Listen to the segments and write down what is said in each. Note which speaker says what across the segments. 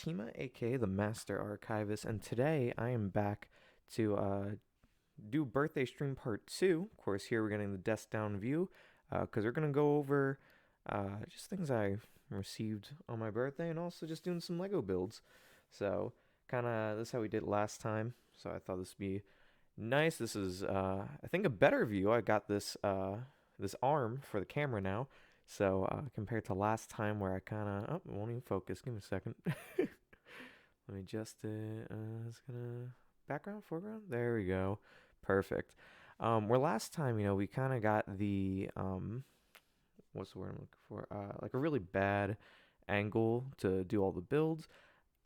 Speaker 1: Tima, aka the Master Archivist, and today I am back to do birthday stream part two. Of course, here we're getting the desk down view because we're gonna go over just things I received on my birthday and also just doing some Lego builds. So, kind of this is how we did it last time. So I thought this would be nice. This is I think a better view. I got this arm for the camera now. So compared to last time where I kind of oh, it won't even focus. Give me a second. Let me adjust it. It's gonna background, foreground. There we go. Perfect. Where last time, we kind of got the what's the word I'm looking for? Like a really bad angle to do all the builds.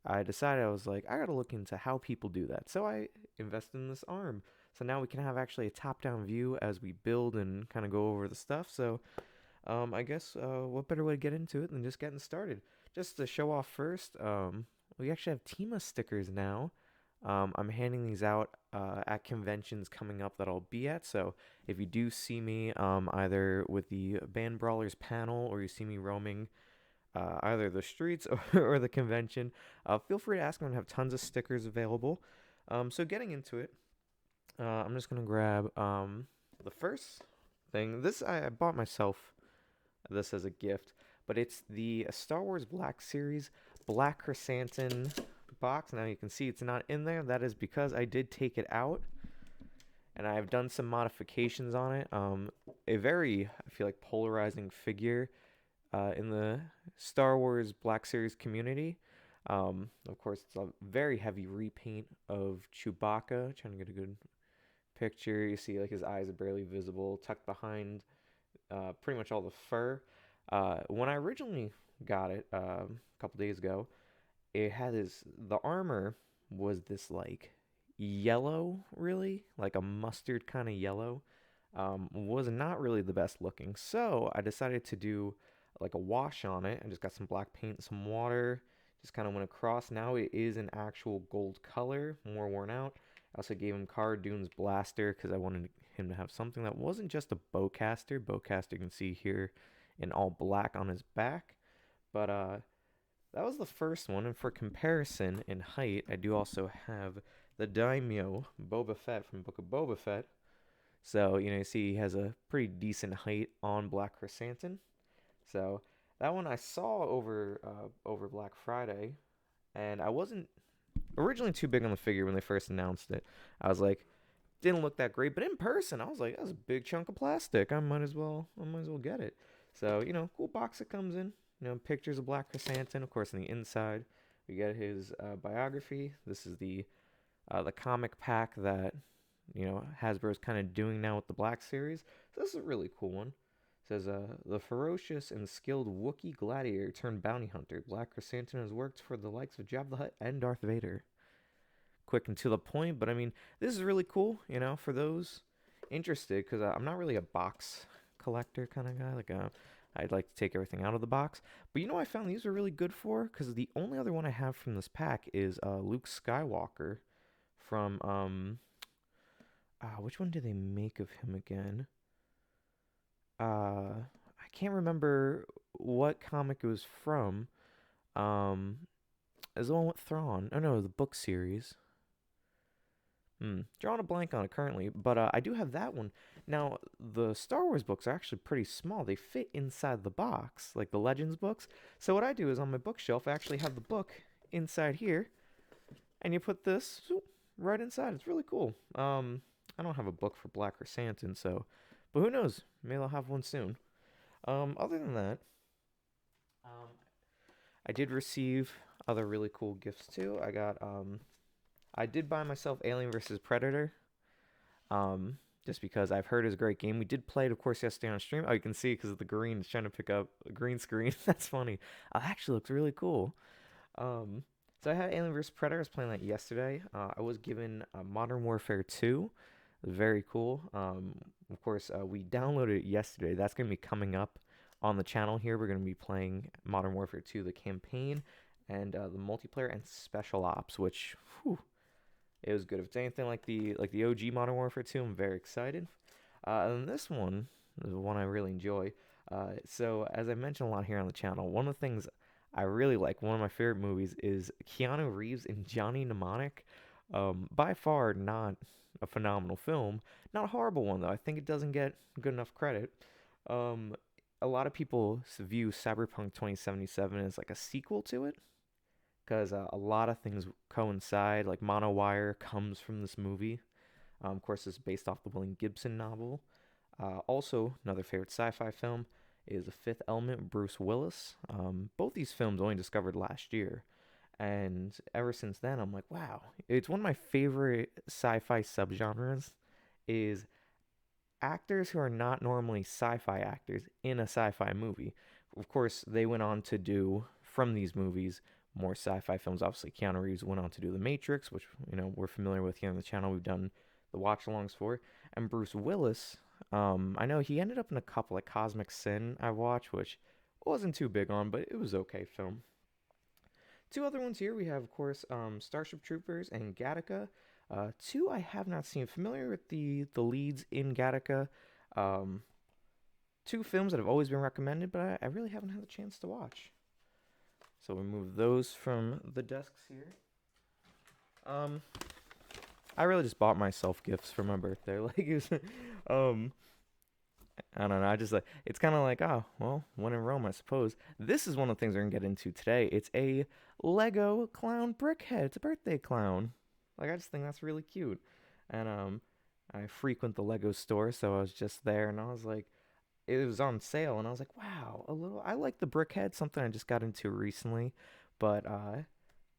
Speaker 1: I decided I was like, I gotta look into how people do that. So I invested in this arm. So now we can have actually a top-down view as we build and kind of go over the stuff. So I guess what better way to get into it than just getting started? Just to show off first, we actually have Tima stickers now. I'm handing these out at conventions coming up that I'll be at. So if you do see me either with the Band Brawlers panel or you see me roaming either the streets or the convention, feel free to ask. I'm going to have tons of stickers available. So getting into it, I'm just going to grab the first thing. This I bought myself this as a gift, but it's the Star Wars Black Series Black Chrysanthemum box. Now you can see it's not in there. That is because I did take it out and I've done some modifications on it. A very, I feel like, polarizing figure in the Star Wars Black Series community. Of course, it's a very heavy repaint of Chewbacca. Trying to get a good picture. You see, like, his eyes are barely visible, tucked behind pretty much all the fur. When I originally got it a couple days ago, it had the armor was this like yellow, really, like a mustard kind of yellow. Was not really the best looking. So I decided to do like a wash on it. I just got some black paint, some water, just kind of went across. Now it is an actual gold color, more worn out. I also gave him Cara Dune's blaster because I wanted him to have something that wasn't just a bowcaster. Bowcaster you can see here in all black on his back. But that was the first one. And for comparison in height, I do also have the Daimyo Boba Fett from Book of Boba Fett. So, you see he has a pretty decent height on Black Chrysanthemum. So that one I saw over Black Friday, and I wasn't originally too big on the figure when they first announced it. I was like, didn't look that great, but in person, I was like, that's a big chunk of plastic. I might as well get it. So cool box it comes in. Pictures of Black Chrysanthemum, of course, on the inside. We get his biography. This is the comic pack that Hasbro's kind of doing now with the Black Series. So this is a really cool one. It says the ferocious and skilled Wookiee gladiator turned bounty hunter. Black Chrysanthemum has worked for the likes of Jabba the Hutt and Darth Vader. Quick and to the point, but I mean, this is really cool, for those interested, because I'm not really a box collector kind of guy. Like, I'd like to take everything out of the box. But I found these were really good for, because the only other one I have from this pack is Luke Skywalker from, which one do they make of him again? I can't remember what comic it was from. Is the one with Thrawn? Oh no, the book series. Drawing a blank on it currently, but I do have that one. Now, the Star Wars books are actually pretty small. They fit inside the box, like the Legends books. So what I do is on my bookshelf, I actually have the book inside here, and you put this right inside. It's really cool. I don't have a book for Black Chrysanthemum, so, but who knows? Maybe I'll have one soon. Other than that, um, I did receive other really cool gifts too. I did buy myself Alien vs Predator. Just because I've heard it's a great game. We did play it, of course, yesterday on stream. Oh, you can see because of the green. It's trying to pick up a green screen. That's funny. It actually looks really cool. Um, so I had Alien vs Predator. I was playing that yesterday. I was given Modern Warfare 2. Very cool. Of course, we downloaded it yesterday. That's going to be coming up on the channel here. We're going to be playing Modern Warfare 2, the campaign, and the multiplayer and special ops, which, whew, it was good. If it's anything like the OG Modern Warfare 2, I'm very excited. And this one is one I really enjoy. So as I mentioned a lot here on the channel, one of the things I really like. One of my favorite movies is Keanu Reeves and Johnny Mnemonic. By far not a phenomenal film, not a horrible one though. I think it doesn't get good enough credit. Um, a lot of people view Cyberpunk 2077 as like a sequel to it because a lot of things coincide. Like Monowire comes from this movie. Of course, it's based off the William Gibson novel. Also, another favorite sci-fi film is The Fifth Element, Bruce Willis. Both these films only discovered last year, and ever since then, I'm like, wow, it's one of my favorite sci-fi subgenres. Is actors who are not normally sci-fi actors in a sci-fi movie. Of course, they went on to do from these movies more sci-fi films. Obviously, Keanu Reeves went on to do The Matrix, which we're familiar with here on the channel. We've done the watch-alongs for, and Bruce Willis. I know he ended up in a couple like Cosmic Sin I watched, which wasn't too big on, but it was okay film. Two other ones here we have, of course, Starship Troopers and Gattaca. Two I have not seen. Familiar with the leads in Gattaca. Um, Two films that have always been recommended, but I really haven't had the chance to watch. So we move those from the desks here. Um, I really just bought myself gifts for my birthday. Like it was, um, I don't know. I just like it's kind of like, oh well, when in Rome, I suppose. This is one of the things we're gonna get into today. It's a Lego clown brickhead. It's a birthday clown. Like I just think that's really cute. And I frequent the Lego store, so I was just there, and I was like, it was on sale, and I was like, wow, a little. I like the brickhead, something I just got into recently, but I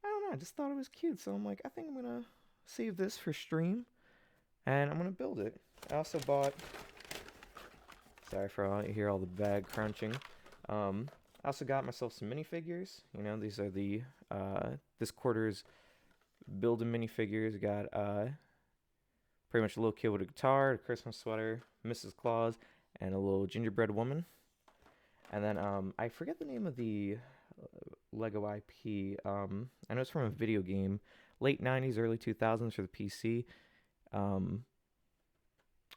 Speaker 1: don't know. I just thought it was cute, so I'm like, I think I'm gonna save this for stream, and I'm gonna build it. I also bought. Sorry for all you hear all the bag crunching. I also got myself some minifigures. These are the this quarter's build a minifigures. Got pretty much a little kid with a guitar, a Christmas sweater, Mrs. Claus, and a little gingerbread woman. And then I forget the name of the Lego IP. I know it's from a video game, late '90s, early 2000s for the PC. Um,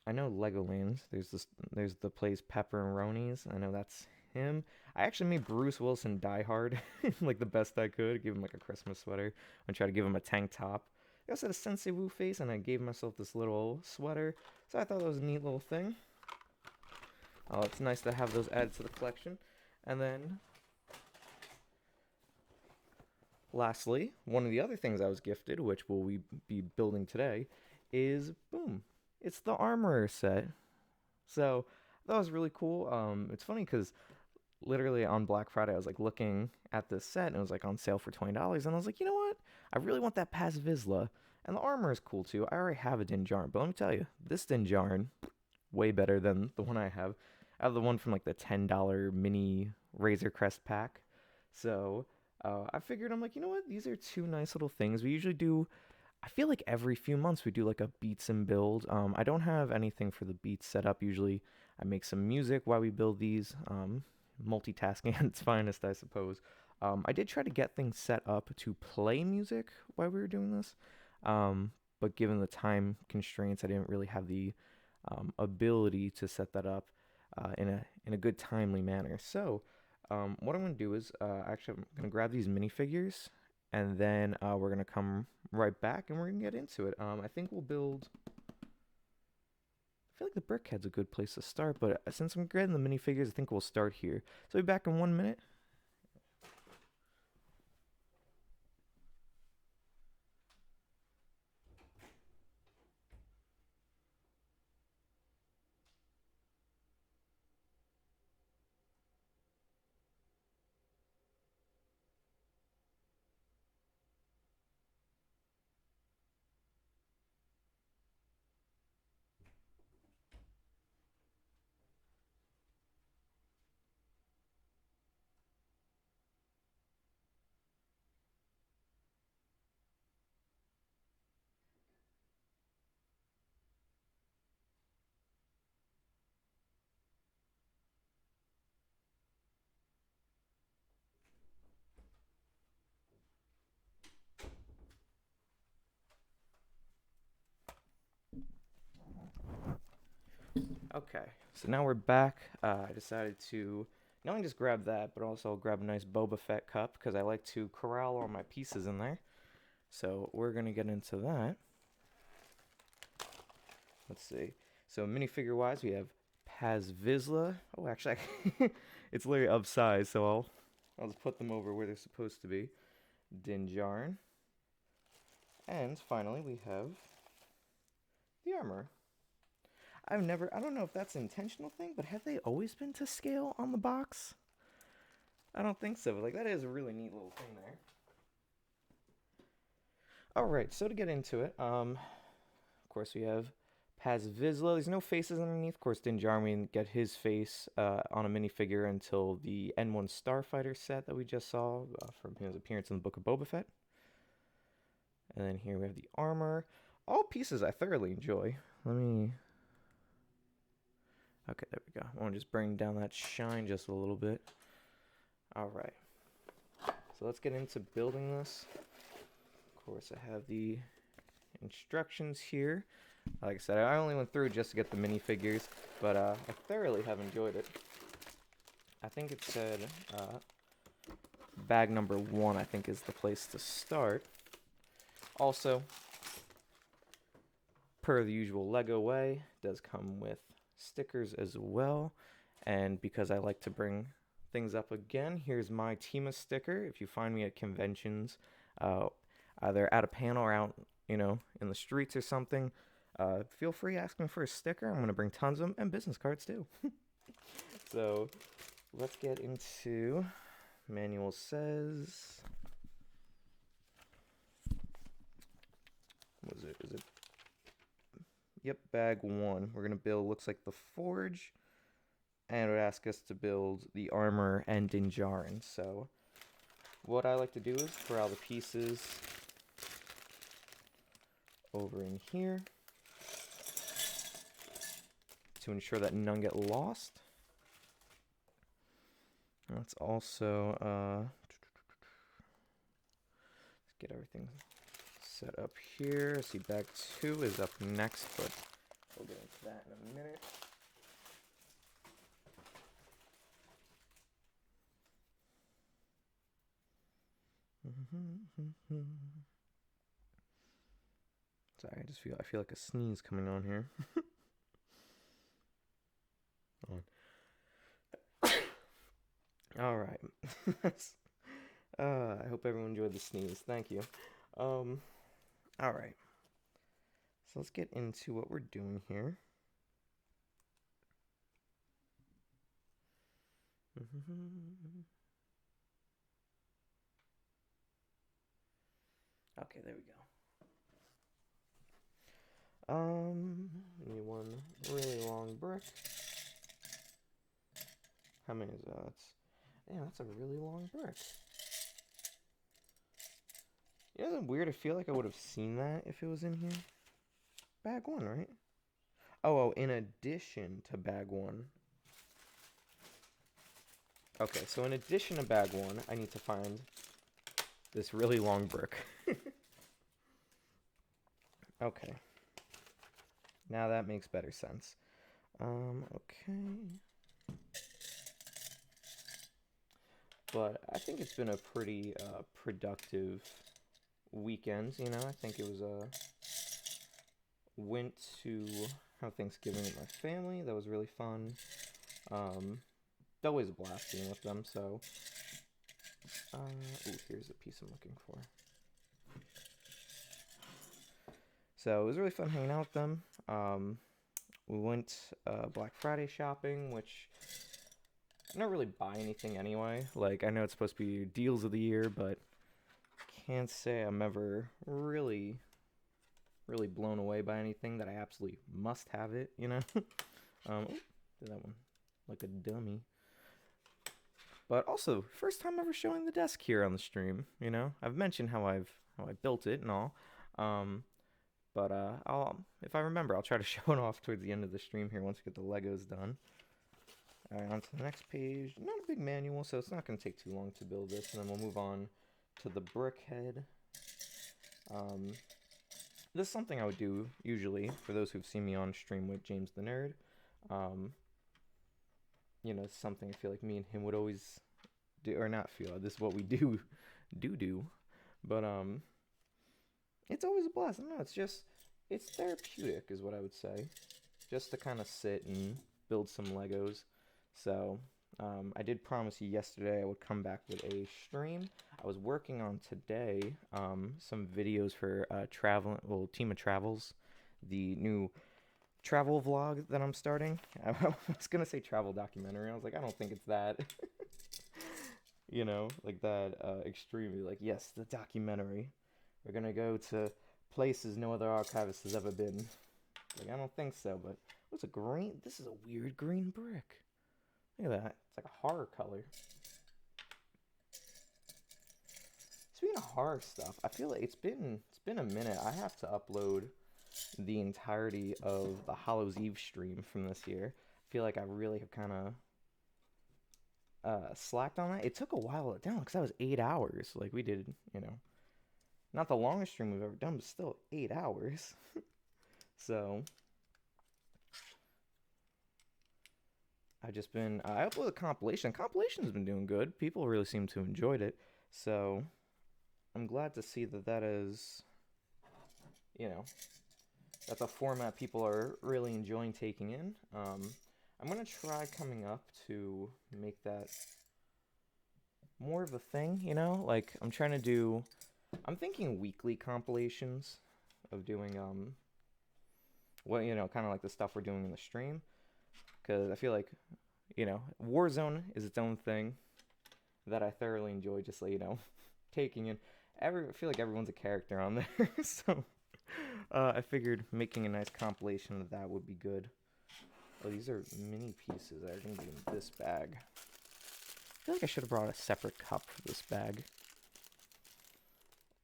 Speaker 1: I know Legolands. There's the place Pepperonis. I know that's him. I actually made Bruce Wilson Die Hard like the best I could. Give him like a Christmas sweater. I tried to give him a tank top. I also had a Sensei Wu face, and I gave myself this little sweater. So I thought that was a neat little thing. Oh, it's nice to have those added to the collection. And then, lastly, one of the other things I was gifted, which we'll be building today, is boom. It's the Armorer set. So that was really cool. It's funny because literally on Black Friday, I was like looking at this set and it was like on sale for $20, and I was like, you know what? I really want that Paz Vizsla, and the armor is cool too. I already have a Din Djarin, but let me tell you, this Din Djarin, way better than the one I have. I have the one from like the $10 mini Razor Crest pack. So I figured I'm like, you know what? These are two nice little things. We usually do I feel like every few months we do like a beats and build. I don't have anything for the beats set up. Usually I make some music while we build these. Multitasking at its finest, I suppose. I did try to get things set up to play music while we were doing this. But given the time constraints, I didn't really have the ability to set that up in a good timely manner. So what I'm going to do is actually I'm going to grab these minifigures, and then we're going to come right back and we're going to get into it. I think we'll build. I feel like the brickhead's a good place to start, but since I'm grabbing the minifigures, I think we'll start here. So I'll be back in 1 minute. Okay, so now we're back. I decided to not only just grab that, but also grab a nice Boba Fett cup because I like to corral all my pieces in there. So we're going to get into that. Let's see. So minifigure wise, we have Paz Vizsla. Oh, actually, it's literally of size, so I'll just put them over where they're supposed to be. Din Djarin. And finally, we have the armor. I don't know if that's an intentional thing, but have they always been to scale on the box? I don't think so. Like, that is a really neat little thing there. Alright, so to get into it, of course we have Paz Vizsla. There's no faces underneath. Of course, Din Djarin get his face on a minifigure until the N1 Starfighter set that we just saw from his appearance in the Book of Boba Fett. And then here we have the armor. All pieces I thoroughly enjoy. Okay, there we go. I want to just bring down that shine just a little bit. Alright. So let's get into building this. Of course, I have the instructions here. Like I said, I only went through just to get the minifigures, but I thoroughly have enjoyed it. I think it said bag number 1, I think, is the place to start. Also, per the usual Lego way, does come with stickers as well. And because I like to bring things up again, here's my Tima sticker. If you find me at conventions, either at a panel or out, in the streets or something, feel free to ask me for a sticker. I'm going to bring tons of them, and business cards too. So let's get into manual says. What is it? Yep, bag 1. We're going to build, looks like the forge, and it would ask us to build the armor and Din Djarin. So what I like to do is corral the pieces over in here to ensure that none get lost. Let's also let's get everything set up here. See, bag 2 is up next, but we'll get into that in a minute. Sorry, I feel like a sneeze coming on here. All right. I hope everyone enjoyed the sneeze. Thank you. All right. So let's get into what we're doing here. Okay, there we go. Need one really long brick. How many is that? Yeah, that's a really long brick. Isn't it weird? I feel like I would have seen that if it was in here. Bag 1, right? Oh, in addition to bag 1. Okay, so in addition to bag 1, I need to find this really long brick. Okay. Now that makes better sense. Okay. But I think it's been a pretty productive weekend, I think it was went to have Thanksgiving with my family. That was really fun. Always a blast being with them, so ooh, here's the piece I'm looking for. So it was really fun hanging out with them. We went Black Friday shopping, which I don't really buy anything anyway. Like, I know it's supposed to be deals of the year, but can't say I'm ever really blown away by anything that I absolutely must have it, Did that one like a dummy. But also, first time ever showing the desk here on the stream, I've mentioned how I built it and all. But if I remember, I'll try to show it off towards the end of the stream here once we get the Legos done. Alright, on to the next page. Not a big manual, so it's not going to take too long to build this. And then we'll move on to the brick head. This is something I would do usually, for those who've seen me on stream with James the Nerd. something I feel like me and him would always do, or not feel. This is what we do, but it's always a blast. I don't know. It's therapeutic, is what I would say, just to kind of sit and build some Legos. So I did promise you yesterday I would come back with a stream. I was working on today some videos for Team of Travels, the new travel vlog that I'm starting. I was gonna say travel documentary. I was like, I don't think it's that, like that extremely like yes, the documentary. We're gonna go to places no other archivist has ever been. Like I don't think so, but what's a green? This is a weird green brick. Look at that. It's like a horror color. Speaking of horror stuff, I feel like it's been a minute. I have to upload the entirety of the Hallows Eve stream from this year. I feel like I really have kind of slacked on that. It took a while to down because that was 8 hours. Like we did, not the longest stream we've ever done, but still 8 hours. So I uploaded a compilation. Compilation's been doing good. People really seem to enjoyed it. So I'm glad to see that is, you know, that's a format people are really enjoying taking in. I'm gonna try coming up to make that more of a thing, like I'm thinking weekly compilations of doing kind of like the stuff we're doing in the stream, because I feel like Warzone is its own thing that I thoroughly enjoy, just like taking in. I feel like everyone's a character on there, so I figured making a nice compilation of that would be good. Oh, these are mini pieces that are gonna be in this bag. I feel like I should have brought a separate cup for this bag.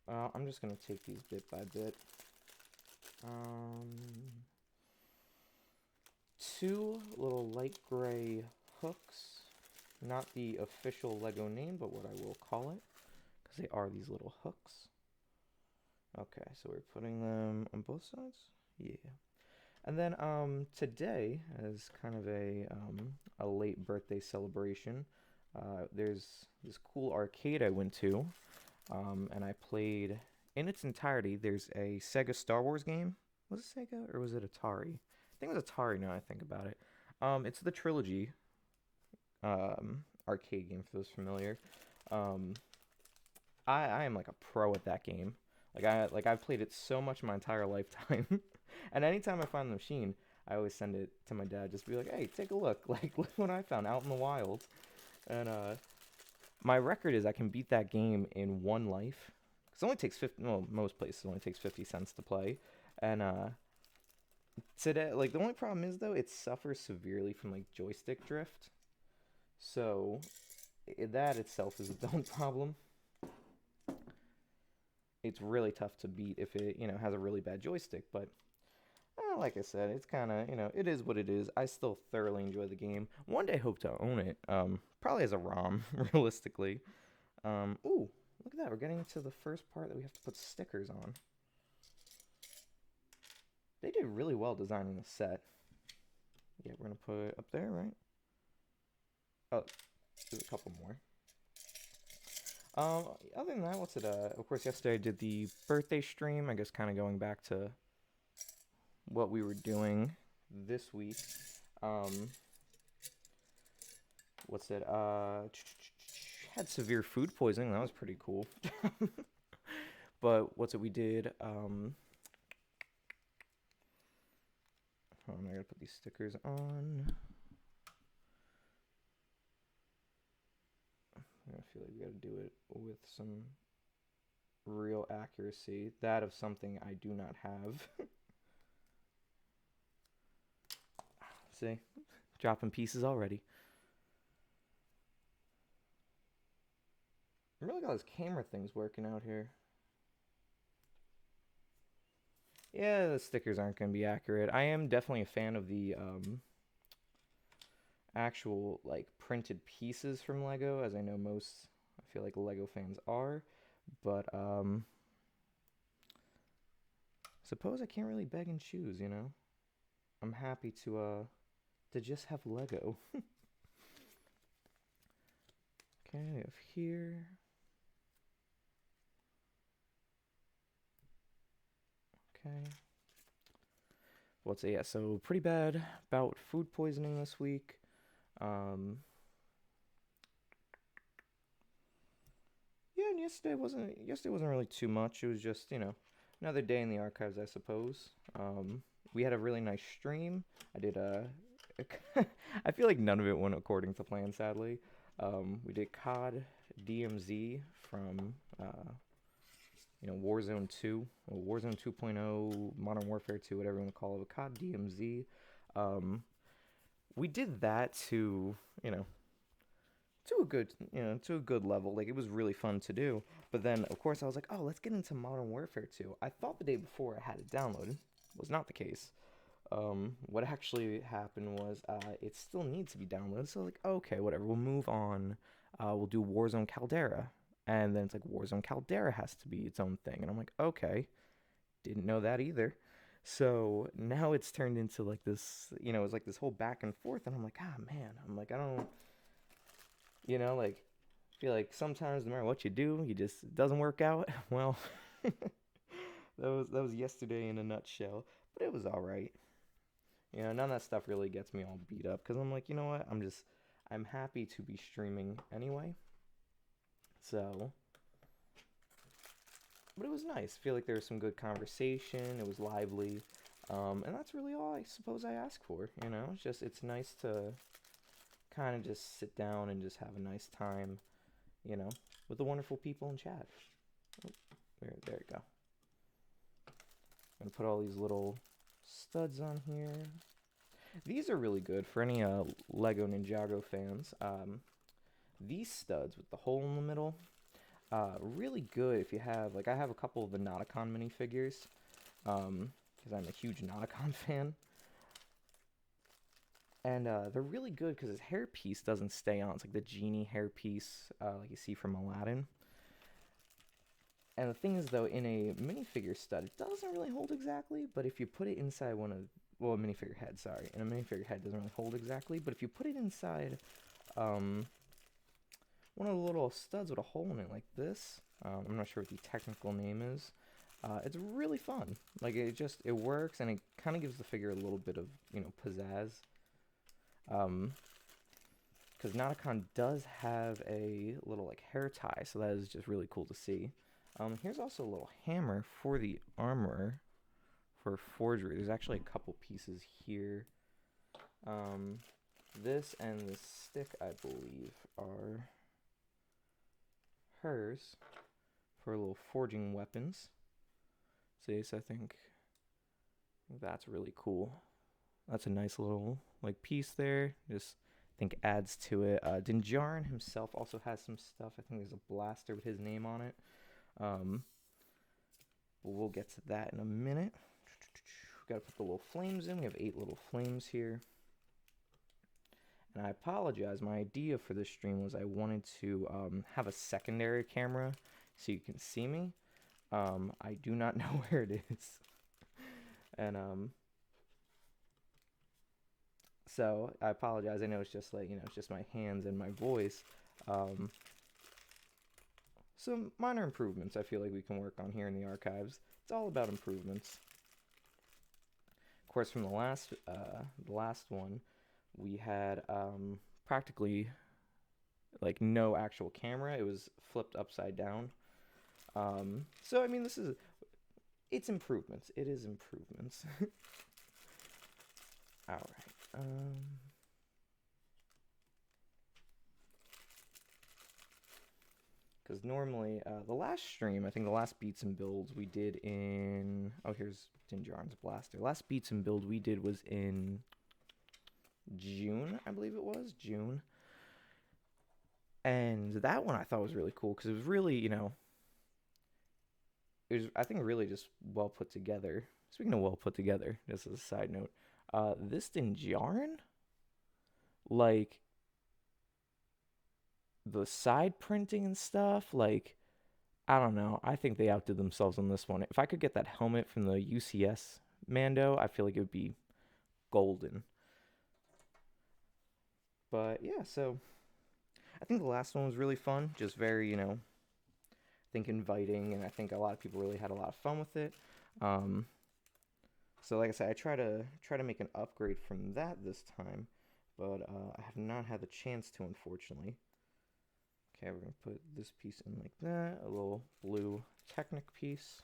Speaker 1: I'm just gonna take these bit by bit. Two little light gray hooks. Not the official Lego name, but what I will call it, because they are these little hooks. Okay, so we're putting them on both sides? Yeah. And then today, as kind of a late birthday celebration, there's this cool arcade I went to, and I played in its entirety. There's a Sega Star Wars game. Was it Sega or was it Atari? I think it was Atari now I think about it. It's the trilogy arcade game for those familiar. Um, I am like a pro at that game. I've played it so much my entire lifetime. And anytime I find the machine, I always send it to my dad just to be like, "Hey, take a look. Like look what I found out in the wild." And my record is I can beat that game in one life. 'Cause it only takes 50, well, most places it only takes 50 cents to play. And today, like the only problem is though, it suffers severely from like joystick drift. So that itself is its own problem. It's really tough to beat if it, has a really bad joystick. But like I said, it's kind of, it is what it is. I still thoroughly enjoy the game. One day, hope to own it. Probably as a ROM, realistically. Ooh, look at that. We're getting to the first part that we have to put stickers on. They did really well designing the set. Yeah, we're gonna put it up there, right? Oh, there's a couple more. Other than that, what's it? Of course, yesterday I did the birthday stream. I guess kind of going back to what we were doing this week. What's it? Had severe food poisoning. That was pretty cool. But what's it? We did. Oh, I'm gonna put these stickers on. I feel like we gotta do it with some real accuracy. That of something I do not have. See? Dropping pieces already. I really got this camera things working out here. Yeah, the stickers aren't going to be accurate. I am definitely a fan of the actual like printed pieces from Lego, as I know most, I feel like Lego fans are. But suppose I can't really beg and choose, I'm happy to just have Lego. Okay, we have here. Okay. What's it? Yeah, so pretty bad about food poisoning this week. Um, yeah, and yesterday wasn't really too much. It was just, another day in the archives, I suppose. We had a really nice stream. I did I feel like none of it went according to plan, sadly. We did COD DMZ from Warzone 2, or Warzone 2.0, Modern Warfare 2, whatever you want to call it, COD DMZ. Um, we did that you know, to a good level. Like, it was really fun to do. But then, of course, I was like, oh, let's get into Modern Warfare 2. I thought the day before I had it downloaded. Was not the case. What actually happened was it still needs to be downloaded. So like, okay, whatever. We'll move on. We'll do Warzone Caldera, and then it's like Warzone Caldera has to be its own thing, and I'm like, okay, didn't know that either. So now it's turned into like this, it's like this whole back and forth, and I'm like, ah, man, I'm like, I don't, like, feel like sometimes no matter what you do, it doesn't work out. Well, that was yesterday in a nutshell, but it was all right. None of that stuff really gets me all beat up because I'm like, you know what? I'm happy to be streaming anyway. So, but it was nice. I feel like there was some good conversation. It was lively. And that's really all I suppose I ask for. It's nice to kind of just sit down and just have a nice time, with the wonderful people in chat. Oh, there you go. I'm gonna put all these little studs on here. These are really good for any Lego Ninjago fans. These studs with the hole in the middle, really good if you have, like, I have a couple of the Nauticon minifigures, because I'm a huge Nauticon fan. And they're really good because his hairpiece doesn't stay on. It's like the genie hairpiece, like you see from Aladdin. And the thing is, though, in a minifigure stud, it doesn't really hold exactly, but if you put it inside a minifigure head, sorry. And a minifigure head doesn't really hold exactly, but if you put it inside one of the little studs with a hole in it like this, I'm not sure what the technical name is, it's really fun. Like, it works, and it kind of gives the figure a little bit of, pizzazz. Because Nauticon does have a little, like, hair tie, so that is just really cool to see. Here's also a little hammer for the armor for forgery. There's actually a couple pieces here. This and this stick, I believe, are hers for little forging weapons. See, so I think that's really cool. That's a nice little, like, piece there. Just, I think, adds to it. Dinjarin himself also has some stuff. I think there's a blaster with his name on it. But we'll get to that in a minute. Got to put the little flames in. We have 8 little flames here. And I apologize. My idea for this stream was I wanted to have a secondary camera so you can see me. I do not know where it is. And so I apologize. I know it's just like, it's just my hands and my voice. Some minor improvements I feel like we can work on here in the archives. It's all about improvements. Of course, from the last one, we had practically like no actual camera. It was flipped upside down. So I mean, it's improvements. It is improvements. All right. Because normally, the last stream, I think the last beats and builds we did in... Oh, here's Dinjarin's blaster. Last beats and build we did was in June, I believe it was. June. And that one I thought was really cool because it was really, it was, I think, really just well put together. Speaking of well put together, just as a side note, this Dinjarin, like, the side printing and stuff, like, I don't know. I think they outdid themselves on this one. If I could get that helmet from the UCS Mando, I feel like it would be golden. But yeah, so I think the last one was really fun, just very, I think inviting, and I think a lot of people really had a lot of fun with it. Um, so like I said, I try to make an upgrade from that this time, but I have not had the chance to, unfortunately. Okay, we're gonna put this piece in like that, a little blue Technic piece.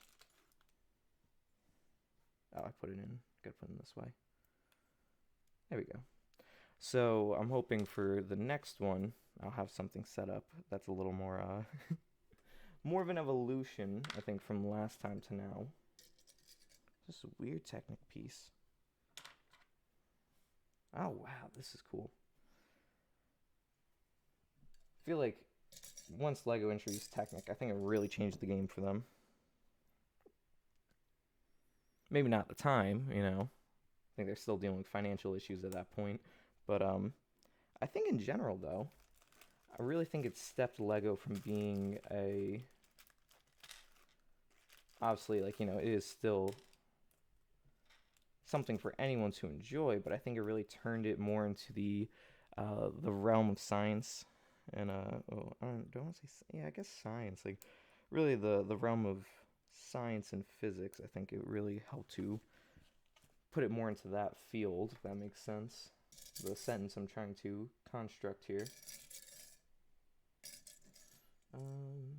Speaker 1: Oh, I put it in. Gotta put it in this way. There we go. So I'm hoping for the next one, I'll have something set up that's a little more more of an evolution, I think, from last time to now. Just a weird Technic piece. Oh wow, this is cool. I feel like once Lego introduced Technic, I think it really changed the game for them. Maybe not at the time, I think they're still dealing with financial issues at that point. But I think in general, though, I really think it stepped Lego from being a obviously like it is still something for anyone to enjoy, but I think it really turned it more into the realm of science and don't want to say yeah, I guess science, like really the realm of science and physics. I think it really helped to put it more into that field, if that makes sense. The sentence I'm trying to construct here. Um,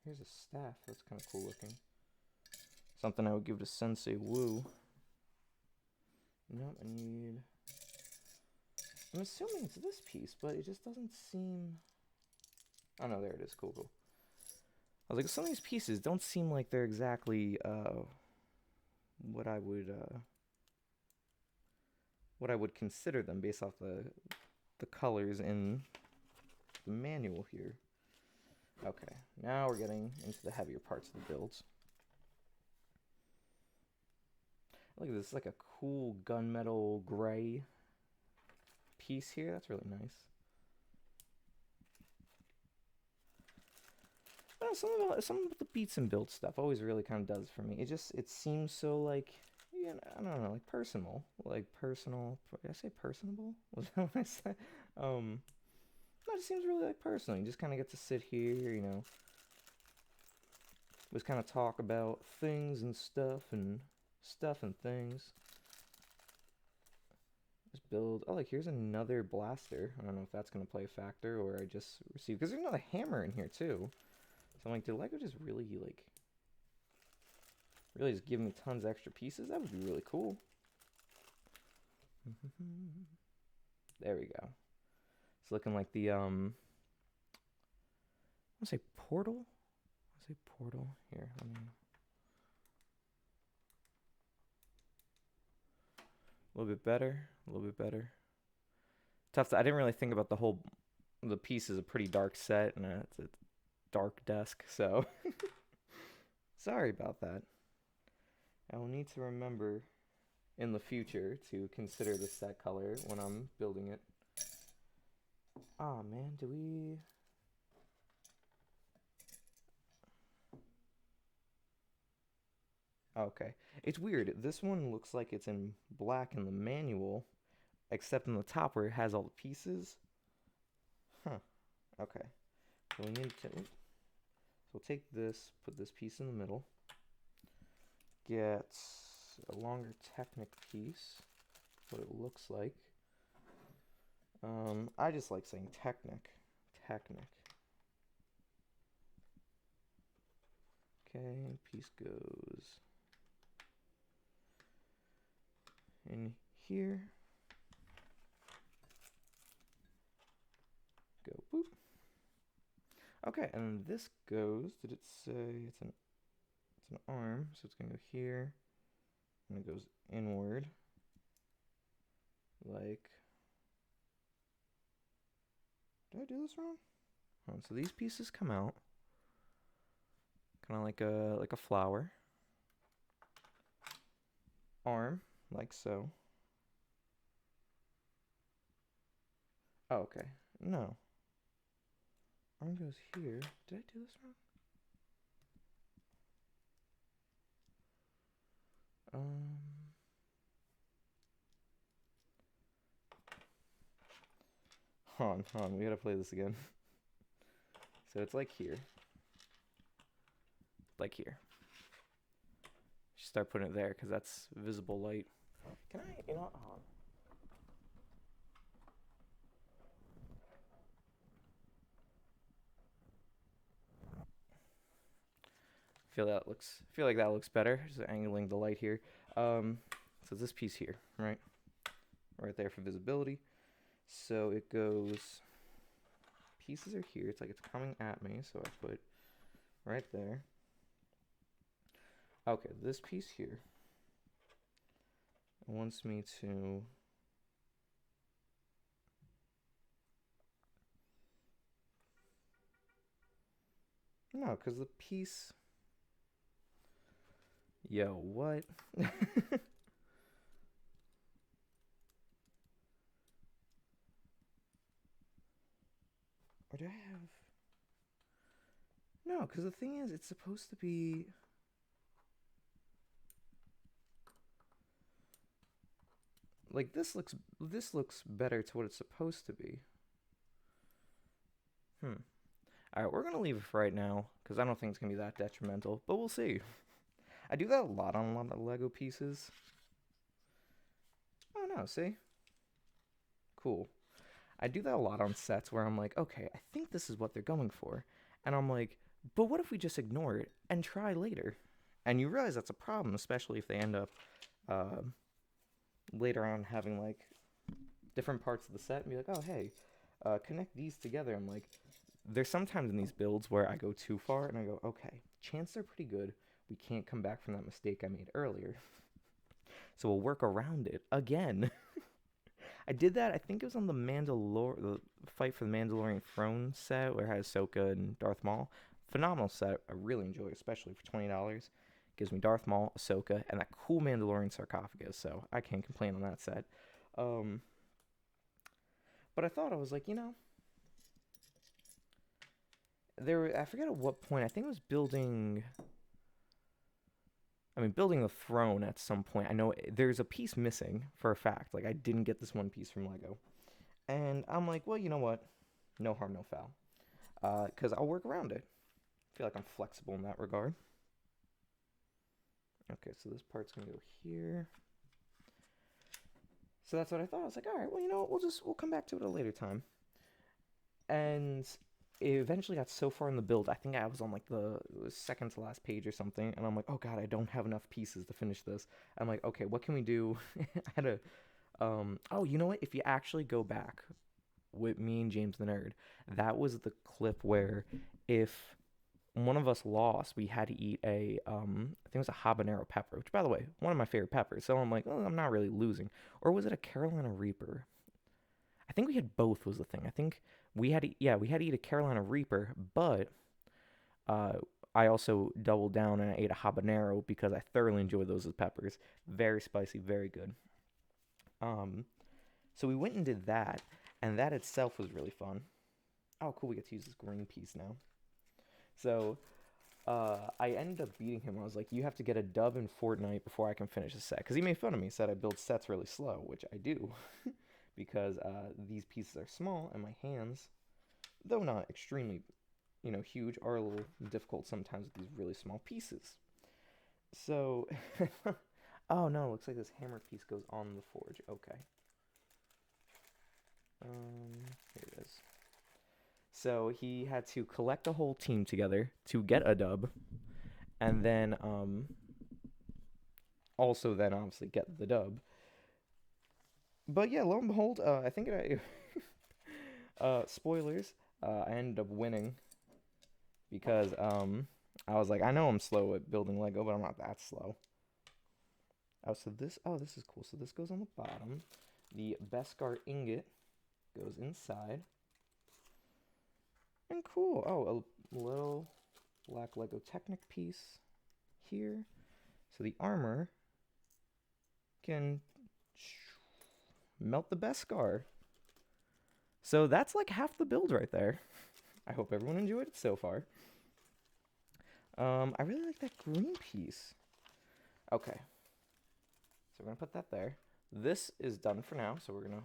Speaker 1: Here's a staff. That's kind of cool looking. Something I would give to Sensei Wu. Nope, I need... I'm assuming it's this piece, but it just doesn't seem... Oh no, there it is. Cool, cool. I was like, some of these pieces don't seem like they're exactly what I would consider them based off the colors in the manual here. Okay, now we're getting into the heavier parts of the builds. Look at this, like a cool gunmetal gray piece here. That's really nice. Some of the beats and build stuff always really kind of does for me. It seems so like, I don't know, like personal, Did I say personable? Was that what I said? No, it just seems really like personal. You just kind of get to sit here, just kind of talk about things and stuff and things. Just build. Oh, like here's another blaster. I don't know if that's gonna play a factor or I just received, because there's another hammer in here too. So I'm like, did Lego just really just give me tons of extra pieces? That would be really cool. There we go. It's looking like the I want to say portal. Here. Let me. A little bit better. A little bit better. Tough. I didn't really think about the piece is a pretty dark set and it's a dark desk. So sorry about that. I will need to remember in the future to consider the set color when I'm building it. Oh man, do we... Okay. It's weird. This one looks like it's in black in the manual, except in the top where it has all the pieces. Huh. Okay. So we need to... So we'll take this, put this piece in the middle. Get a longer Technic piece. What it looks like. I just like saying Technic. Okay, piece goes in here. Go boop. Okay, and this goes, did it say it's an arm, so it's gonna go here, and it goes inward, like, did I do this wrong? So these pieces come out, kind of like a flower, arm, like so. Oh, okay, no, arm goes here. Did I do this wrong? Hold on, we gotta play this again. So it's like here. Like here. Just start putting it there because that's visible light. Can I, you know, hold on. Feel like that looks better. Just angling the light here. So this piece here, right there for visibility. So it goes. Pieces are here. It's like it's coming at me. So I put right there. Okay, this piece here wants me to. No, because the piece. Yo, what? Or do I have... No, because the thing is, it's supposed to be... Like, this looks better to what it's supposed to be. Alright, we're going to leave it for right now, because I don't think it's going to be that detrimental, but we'll see. I do that a lot on a lot of Lego pieces. Oh, no, see? Cool. I do that a lot on sets where I'm like, okay, I think this is what they're going for. And I'm like, but what if we just ignore it and try later? And you realize that's a problem, especially if they end up later on having like different parts of the set and be like, oh, hey, connect these together. I'm like, there's sometimes in these builds where I go too far and I go, okay, chances are pretty good we can't come back from that mistake I made earlier. So we'll work around it again. I did that. I think it was on the fight for the Mandalorian throne set where it has Ahsoka and Darth Maul. Phenomenal set. I really enjoy it, especially for $20. Gives me Darth Maul, Ahsoka, and that cool Mandalorian sarcophagus. So I can't complain on that set. But I thought, I was like, you know, I forget at what point. I think it was building the throne at some point. I know there's a piece missing for a fact. Like, I didn't get this one piece from Lego. And I'm like, well, you know what? No harm, no foul. Because I'll work around it. I feel like I'm flexible in that regard. Okay, so this part's going to go here. So that's what I thought. I was like, all right, well, you know what? We'll come back to it at a later time. And it eventually got so far in the build. I think I was on like the second to last page or something. And I'm like, oh, God, I don't have enough pieces to finish this. I'm like, okay, what can we do? I had to... oh, you know what? If you actually go back with me and James the Nerd, that was the clip where if one of us lost, we had to eat I think it was a habanero pepper, which, by the way, one of my favorite peppers. So I'm like, oh, I'm not really losing. Or was it a Carolina Reaper? I think we had both was the thing. I think we had to eat a Carolina Reaper, but uh, I also doubled down and I ate a habanero because I thoroughly enjoy those as peppers. Very spicy, very good. So we went and did that, and that itself was really fun. Oh, cool, we get to use this green piece now. So I ended up beating him. I was like, you have to get a dub in Fortnite before I can finish the set. Because he made fun of me, said I build sets really slow, which I do. Because these pieces are small, and my hands, though not extremely, huge, are a little difficult sometimes with these really small pieces. So, oh no, looks like this hammer piece goes on the forge. Okay. Here it is. So he had to collect a whole team together to get a dub, and then also then obviously get the dub. But yeah, lo and behold, I think spoilers, I ended up winning because I was like, I know I'm slow at building Lego, but I'm not that slow. This is cool. So this goes on the bottom. The Beskar ingot goes inside. And cool. Oh, a little black Lego Technic piece here. So the armor can melt the Beskar. So that's like half the build right there. I hope everyone enjoyed it so far. I really like that green piece. Okay. So we're going to put that there. This is done for now, so we're going to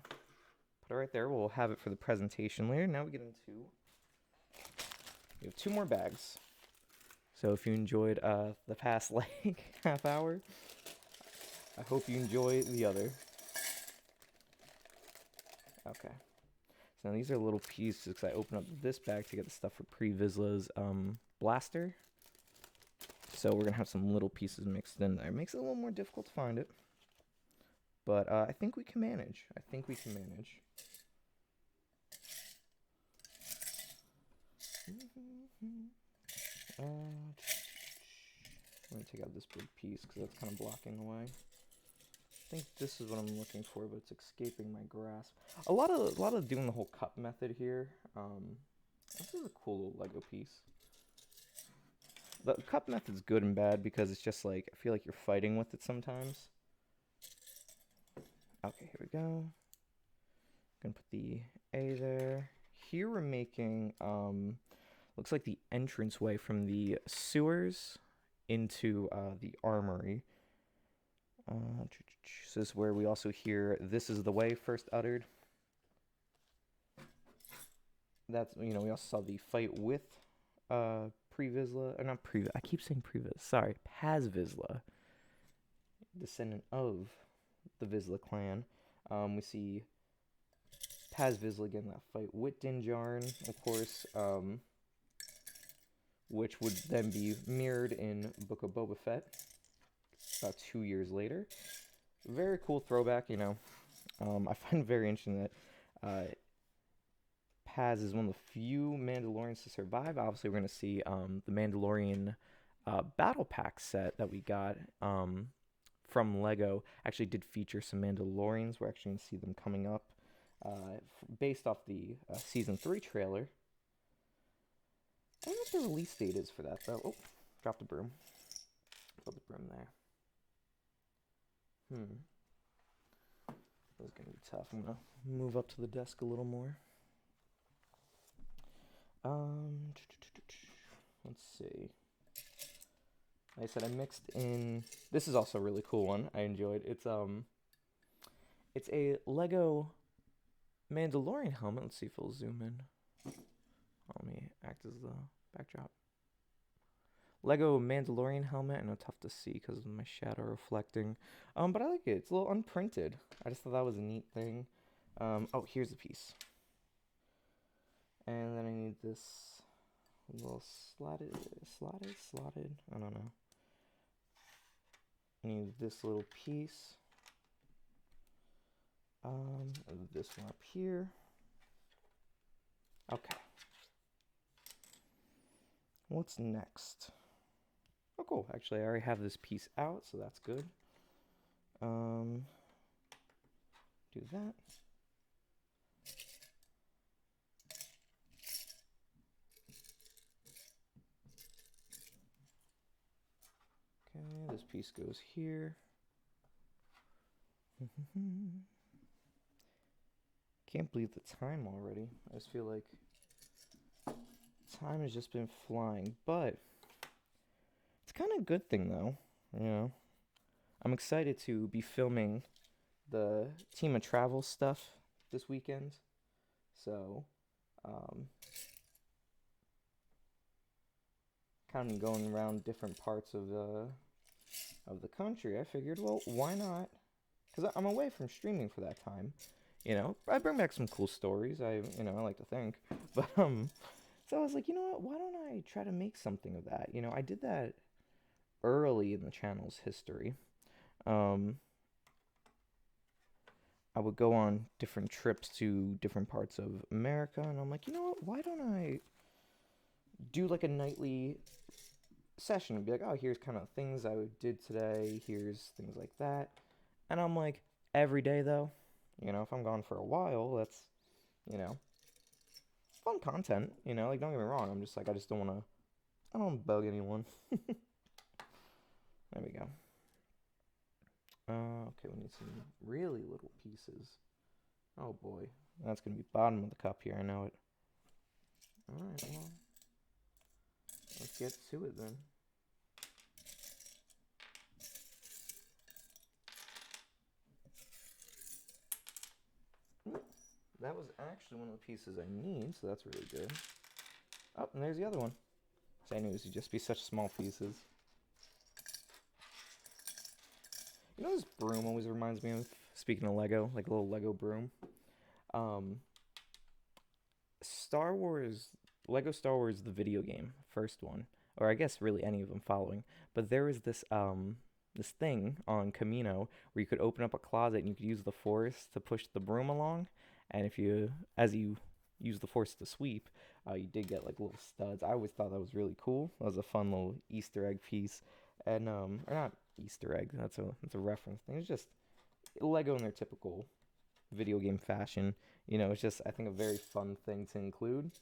Speaker 1: put it right there. We'll have it for the presentation later. Now we get into We have 2 more bags. So if you enjoyed the past like half hour, I hope you enjoy the other. Okay. So now these are little pieces because I opened up this bag to get the stuff for Pre-Vizsla's blaster. So we're going to have some little pieces mixed in there. It makes it a little more difficult to find it. But I think we can manage. I'm going to take out this big piece because that's kind of blocking the way. I think this is what I'm looking for, but it's escaping my grasp. A lot of doing the whole cup method here. This is a cool little Lego piece. The cup method's good and bad because it's just like, I feel like you're fighting with it sometimes. Okay, here we go. Gonna put the A there. Here we're making, looks like the entranceway from the sewers into the armory. So this is where we also hear "This is the way" first uttered. That's, you know, we also saw the fight with Pre-Vizsla, or not Pre. I keep saying Pre-Vizsla. Sorry, Paz Vizsla, descendant of the Vizsla clan. We see Paz Vizsla getting that fight with Din Djarin, of course, which would then be mirrored in Book of Boba Fett about 2 years later. Very cool throwback, you know. I find it very interesting that Paz is one of the few Mandalorians to survive. Obviously, we're going to see the Mandalorian battle pack set that we got from Lego actually did feature some Mandalorians. We're actually going to see them coming up based off the Season 3 trailer. I don't know what the release date is for that, though. Oh, dropped the broom. Put the broom there. This is going to be tough. I'm going to move up to the desk a little more. Let's see. Like I said, I mixed in. This is also a really cool one. I enjoyed. It's a Lego Mandalorian helmet. Let's see if it'll zoom in. Let me act as the backdrop. Lego Mandalorian helmet. I know, tough to see because of my shadow reflecting. But I like it. It's a little unprinted. I just thought that was a neat thing. Oh, here's the piece. And then I need this little slotted, I don't know. I need this little piece. This one up here. Okay. What's next? Oh, cool. Actually, I already have this piece out, so that's good. Do that. Okay, this piece goes here. Can't believe the time already. I just feel like time has just been flying, but it's kind of a good thing though, you know. I'm excited to be filming the Team of Travel stuff this weekend. So, kind of going around different parts of the country. I figured, well, why not? Because I'm away from streaming for that time. You know, I bring back some cool stories. I like to think. But so I was like, you know what? Why don't I try to make something of that? You know, I did that early in the channel's history. I would go on different trips to different parts of America, and I'm like, you know what? Why don't I do like a nightly session and be like, oh, here's kind of things I did today. Here's things like that. And I'm like, every day though, you know, if I'm gone for a while, that's, you know, fun content, you know, like, don't get me wrong. I'm just like, I don't want to bug anyone. There we go. Okay, we need some really little pieces. Oh boy, that's gonna be bottom of the cup here. I know it. All right, well, let's get to it then. That was actually one of the pieces I need, so that's really good. Oh, and there's the other one. So I knew it would just be such small pieces. You know, this broom always reminds me of, speaking of Lego, like a little Lego broom. Um, Star Wars, Lego Star Wars, the video game, first one, or I guess really any of them following. But there was this thing on Camino where you could open up a closet and you could use the force to push the broom along, and if you, as you use the force to sweep, you did get like little studs. I always thought that was really cool. That was a fun little Easter egg piece, and or not Easter egg. That's a reference thing. It's just Lego in their typical video game fashion. You know, it's just I think a very fun thing to include.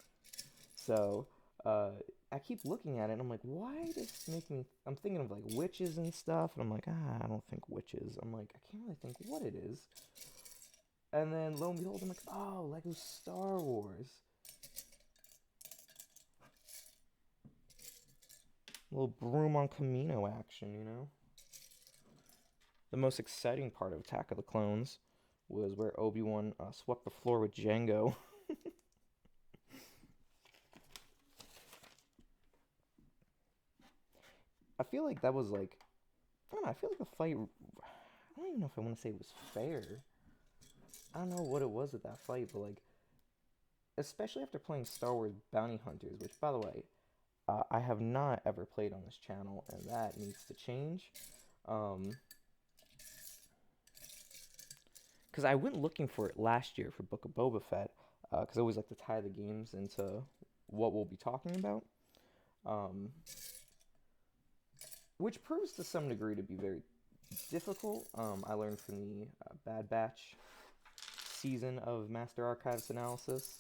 Speaker 1: So uh, I keep looking at it and I'm like, why does this make me? I'm thinking of like witches and stuff, and I'm like, I don't think witches. I'm like, I can't really think what it is. And then lo and behold, I'm like, oh, Lego Star Wars. A little broom on Camino action, you know. The most exciting part of Attack of the Clones was where Obi-Wan swept the floor with Django. I feel like that was like, I don't know, I feel like the fight, I don't even know if I want to say it was fair. I don't know what it was with that fight, but like, especially after playing Star Wars Bounty Hunters, which by the way, I have not ever played on this channel, and that needs to change. Um, because I went looking for it last year for Book of Boba Fett, because I always like to tie the games into what we'll be talking about. Um, which proves to some degree to be very difficult. I learned from the Bad Batch season of Master Archives analysis.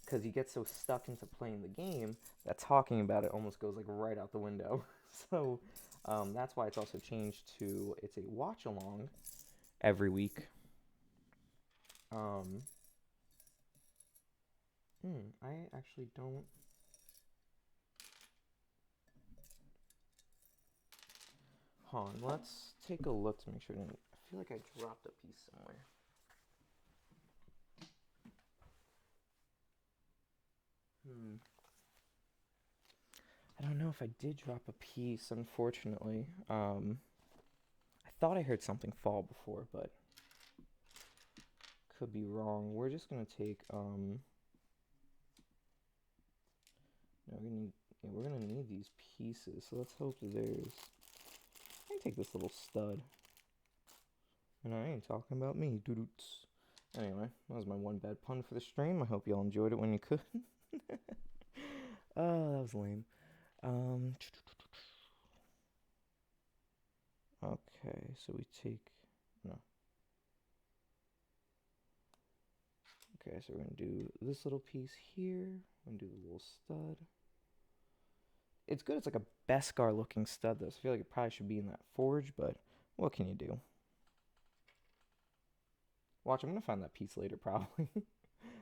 Speaker 1: Because you get so stuck into playing the game that talking about it almost goes like right out the window. So that's why it's also changed to it's a watch along every week. Um, I actually don't. Hold on, let's take a look to make sure. I feel like I dropped a piece somewhere. I don't know if I did drop a piece, unfortunately. I thought I heard something fall before, but could be wrong. We're just gonna take no, we're gonna need these pieces. So let's hope that there's. I can take this little stud. And I ain't talking about me, doo-doots. Anyway, that was my one bad pun for the stream. I hope y'all enjoyed it when you could. Oh, that was lame. Okay, so we take no. Okay, so we're gonna do this little piece here. We're gonna do the little stud. It's good. It's like a Beskar looking stud, though. So I feel like it probably should be in that forge, but what can you do? Watch, I'm gonna find that piece later, probably.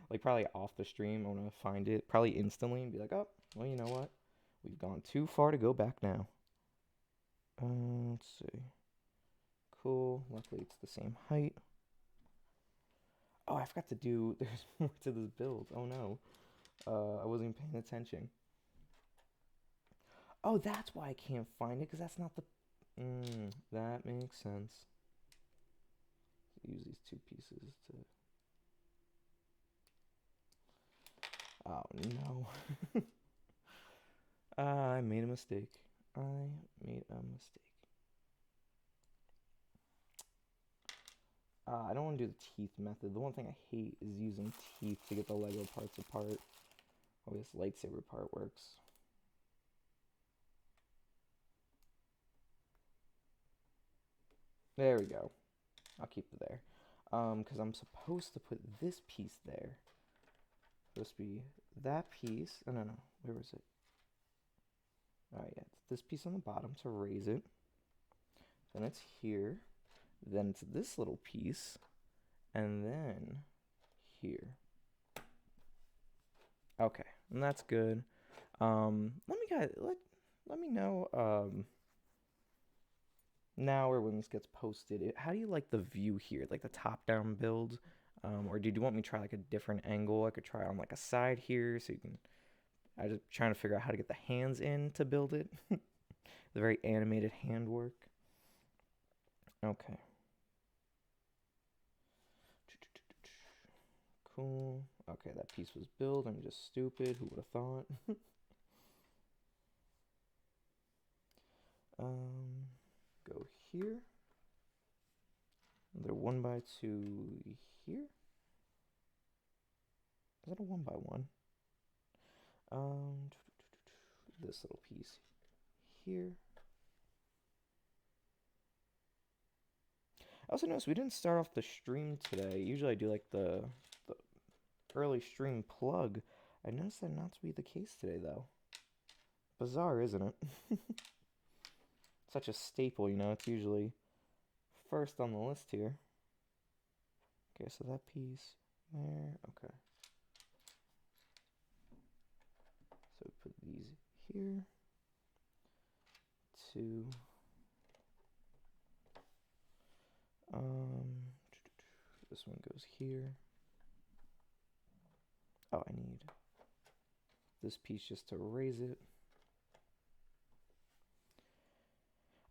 Speaker 1: Like probably off the stream. I'm gonna find it probably instantly and be like, oh, well, you know what? We've gone too far to go back now. Let's see. Cool. Luckily, it's the same height. Oh, I forgot to do. There's more to this build. Oh no. I wasn't even paying attention. Oh, that's why I can't find it, because that's not the. That makes sense. Use these two pieces to. Oh no. I made a mistake. I made a mistake. I don't want to do the teeth method. The one thing I hate is using teeth to get the Lego parts apart. Oh, this lightsaber part works. There we go. I'll keep it there. Because I'm supposed to put this piece there. Supposed to be that piece. Oh, no. Where was it? Alright, yeah. It's this piece on the bottom to raise it. Then it's here. Then it's this little piece. And then here. Okay, and that's good. Let me know now or when this gets posted. How do you like the view here, like the top-down build? Or did you want me to try like a different angle? I could try on like a side here so you can. I just trying to figure out how to get the hands in to build it. The very animated handwork. Okay. Cool. Okay, that piece was built. I'm just stupid. Who would have thought? Go here. Another 1x2 here. Is that a 1x1? This little piece here. I also noticed we didn't start off the stream today. Usually I do like the early stream plug. I noticed that not to be the case today though. Bizarre, isn't it? Such a staple, you know, it's usually first on the list here. Okay, so that piece there, okay. So we put these here. 2. This one goes here. Oh, I need this piece just to raise it.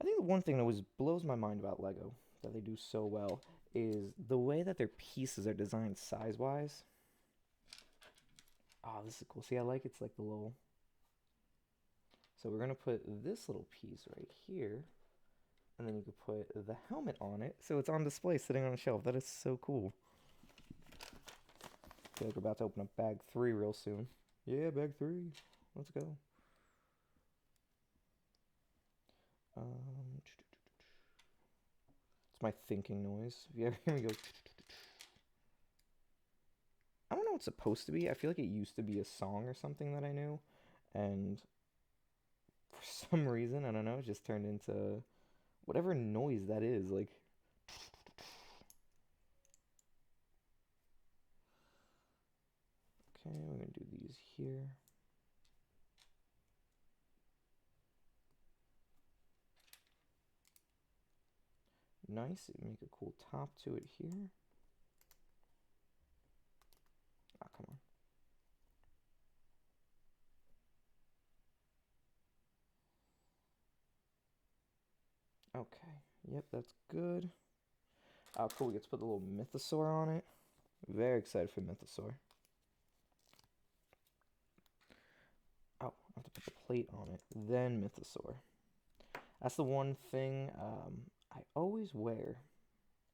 Speaker 1: I think the one thing that always blows my mind about Lego that they do so well is the way that their pieces are designed size-wise. Oh, this is cool. See, I like it's like the little... So we're going to put this little piece right here. And then you could put the helmet on it. So it's on display sitting on a shelf. That is so cool. I feel like we're about to open up bag 3 real soon. Yeah, bag 3. Let's go. It's my thinking noise. If you ever hear me go... I don't know what it's supposed to be. I feel like it used to be a song or something that I knew. And for some reason, I don't know, it just turned into whatever noise that is. Like... Okay, we're going to do these here. Nice. Make a cool top to it here. Ah, come on. Okay. Yep, that's good. Oh, cool. We get to put the little mythosaur on it. Very excited for mythosaur. Oh, I have to put the plate on it. Then mythosaur. That's the one thing I always wear.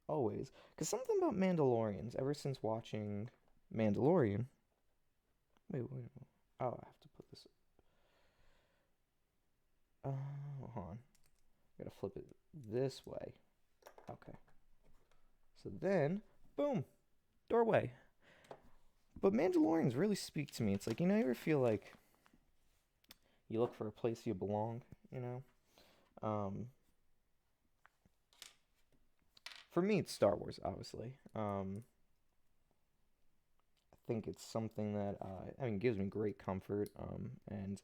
Speaker 1: Always. Because something about Mandalorians, ever since watching Mandalorian... Wait. Oh, I have to put this... hold on. I gotta flip it this way. Okay. So then, boom, doorway. But Mandalorians really speak to me. It's like, you know, you ever feel like you look for a place you belong, you know? For me, it's Star Wars, obviously. I think it's something that, gives me great comfort, and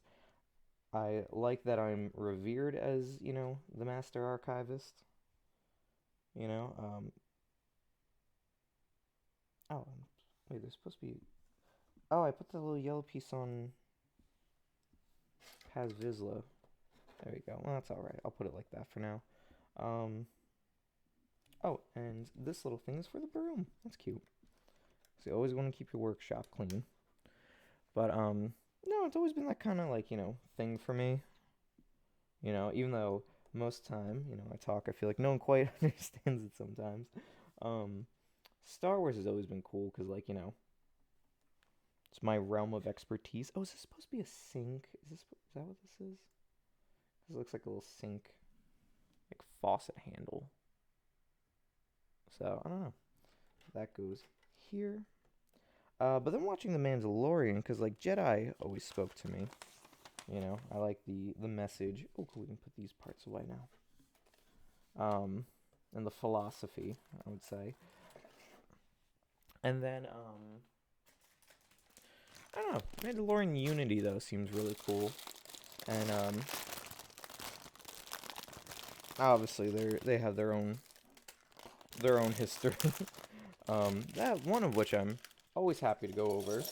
Speaker 1: I like that I'm revered as, you know, the Master Archivist, you know? Oh, wait, there's supposed to be... Oh, I put the little yellow piece on Paz Vizsla. There we go. Well, that's alright. I'll put it like that for now. Oh, and this little thing is for the broom. That's cute. So you always want to keep your workshop clean. But, no, it's always been that kind of, like, you know, thing for me. You know, even though most time, you know, I feel like no one quite understands it sometimes. Star Wars has always been cool because, like, you know, it's my realm of expertise. Oh, is this supposed to be a sink? Is that what this is? This looks like a little sink, like faucet handle. So, I don't know. That goes here. But then watching The Mandalorian, because, like, Jedi always spoke to me. You know, I like the message. Oh, cool, we can put these parts away now. And the philosophy, I would say. And then, I don't know. Mandalorian Unity, though, seems really cool. And, obviously, they have their own history. That one of which I'm always happy to go over.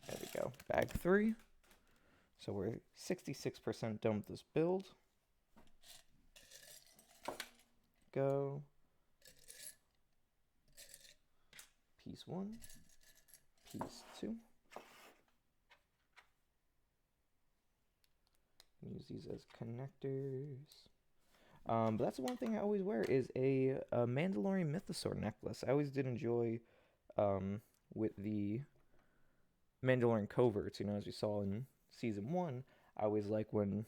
Speaker 1: There we go. Bag 3. So we're 66% done with this build. Go. Piece 1. Piece 2. Use these as connectors. But that's the one thing I always wear is a Mandalorian Mythosaur necklace. I always did enjoy with the Mandalorian coverts, as we saw in season 1. I always like when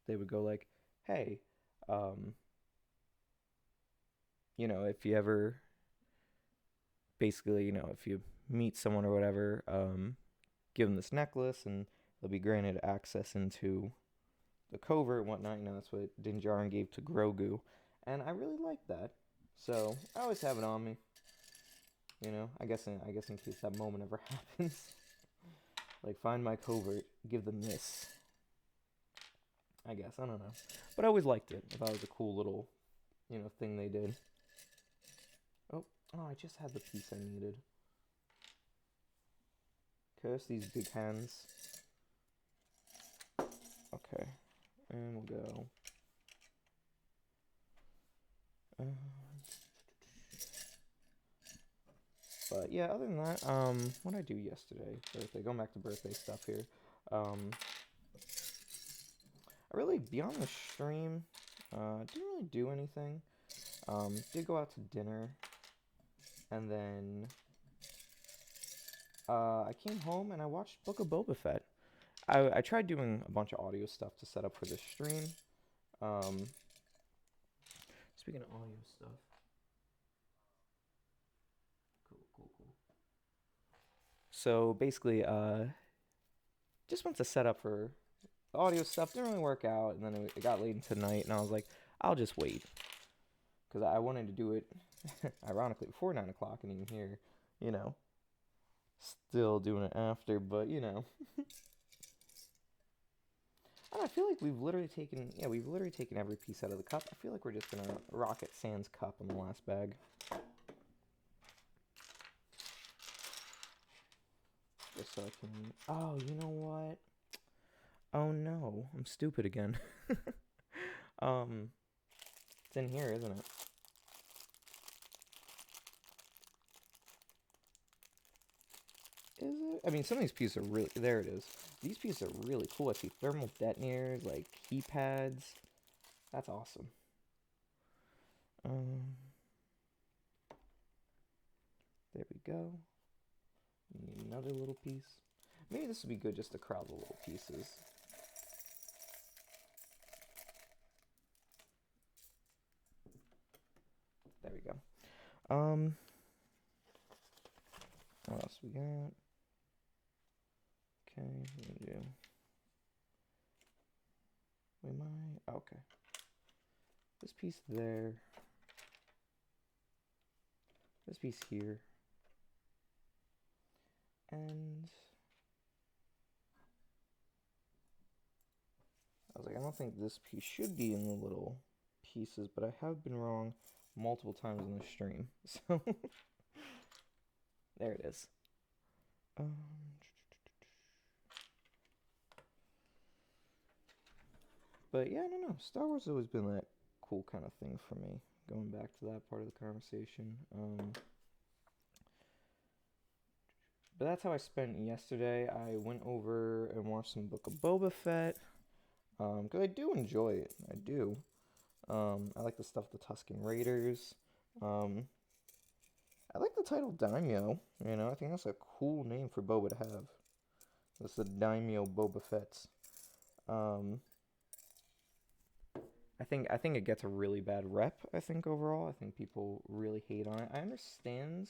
Speaker 1: they would go like, hey, if you ever, basically, if you meet someone or whatever, give them this necklace and they'll be granted access into the covert and whatnot. That's what Din Djarin gave to Grogu, and I really like that. So I always have it on me. I guess in case that moment ever happens. Like, find my covert, give them this. I guess, I don't know. But I always liked it. I thought it was a cool little, thing they did. Oh, I just had the piece I needed. Curse these big hands. Okay. And we'll go. But yeah, other than that, what did I do yesterday? Birthday. Going back to birthday stuff here. I really, beyond the stream, didn't really do anything. Did go out to dinner, and then I came home and I watched Book of Boba Fett. I tried doing a bunch of audio stuff to set up for the stream. Speaking of audio stuff. Cool. So basically, just went to set up for the audio stuff. Didn't really work out, and then it got late into the night, and I was like, I'll just wait. Because I wanted to do it, ironically, before 9 o'clock, and even here, still doing it after, but, And I feel like we've literally taken every piece out of the cup. I feel like we're just gonna Rocket Sans cup on the last bag. Just so I can. Oh, you know what? Oh no, I'm stupid again. It's in here, isn't it? Is it? I mean, some of these pieces are really. There it is. These pieces are really cool. I see thermal detonators, like keypads. That's awesome. There we go. Need another little piece. Maybe this would be good just to crowd the little pieces. There we go. What else we got? Okay, what do we do? We might. Okay. This piece there. This piece here. And I was like, I don't think this piece should be in the little pieces, but I have been wrong multiple times in the stream. So there it is. But yeah, I don't know. Star Wars has always been that cool kind of thing for me. Going back to that part of the conversation. But that's how I spent yesterday. I went over and watched some Book of Boba Fett. Because I do enjoy it. I do. I like the stuff with the Tusken Raiders. I like the title Daimyo. I think that's a cool name for Boba to have. That's the Daimyo Boba Fett. I think it gets a really bad rep. I think overall, I think people really hate on it. I understand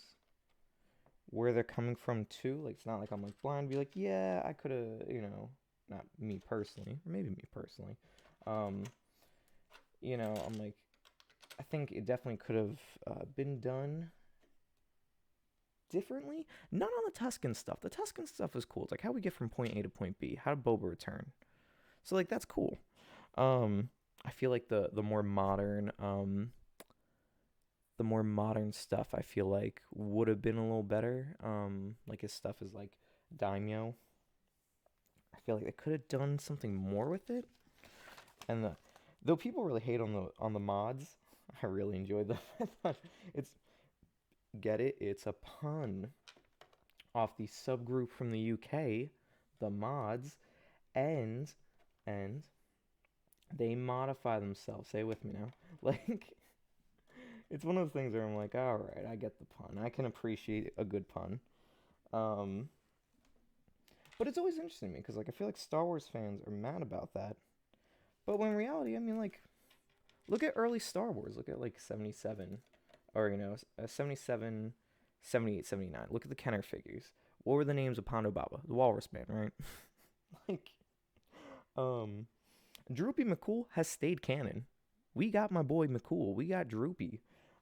Speaker 1: where they're coming from too. Like, it's not like I'm like blind. Be like, yeah, I could have, not me personally, or maybe me personally. I'm like, I think it definitely could have been done differently. Not on the Tusken stuff. The Tusken stuff is cool. It's like how we get from point A to point B. How did Boba return? So like that's cool. I feel like the more modern the more modern stuff I feel like would have been a little better. Like his stuff is like Daimyo. I feel like they could have done something more with it. And though people really hate on the mods, I really enjoyed them. I thought it's get it? It's a pun off the subgroup from the UK, the mods, and and they modify themselves. Say it with me now. Like it's one of those things where I'm like, all right, I get the pun. I can appreciate a good pun. Um, but it's always interesting to me because like I feel like Star Wars fans are mad about that. But when in reality, I mean like look at early Star Wars. Look at like 77 or 77, 78, 79. Look at the Kenner figures. What were the names of Ponda Baba? The Walrus Man, right? like um Droopy McCool has stayed canon. We got my boy McCool. We got Droopy.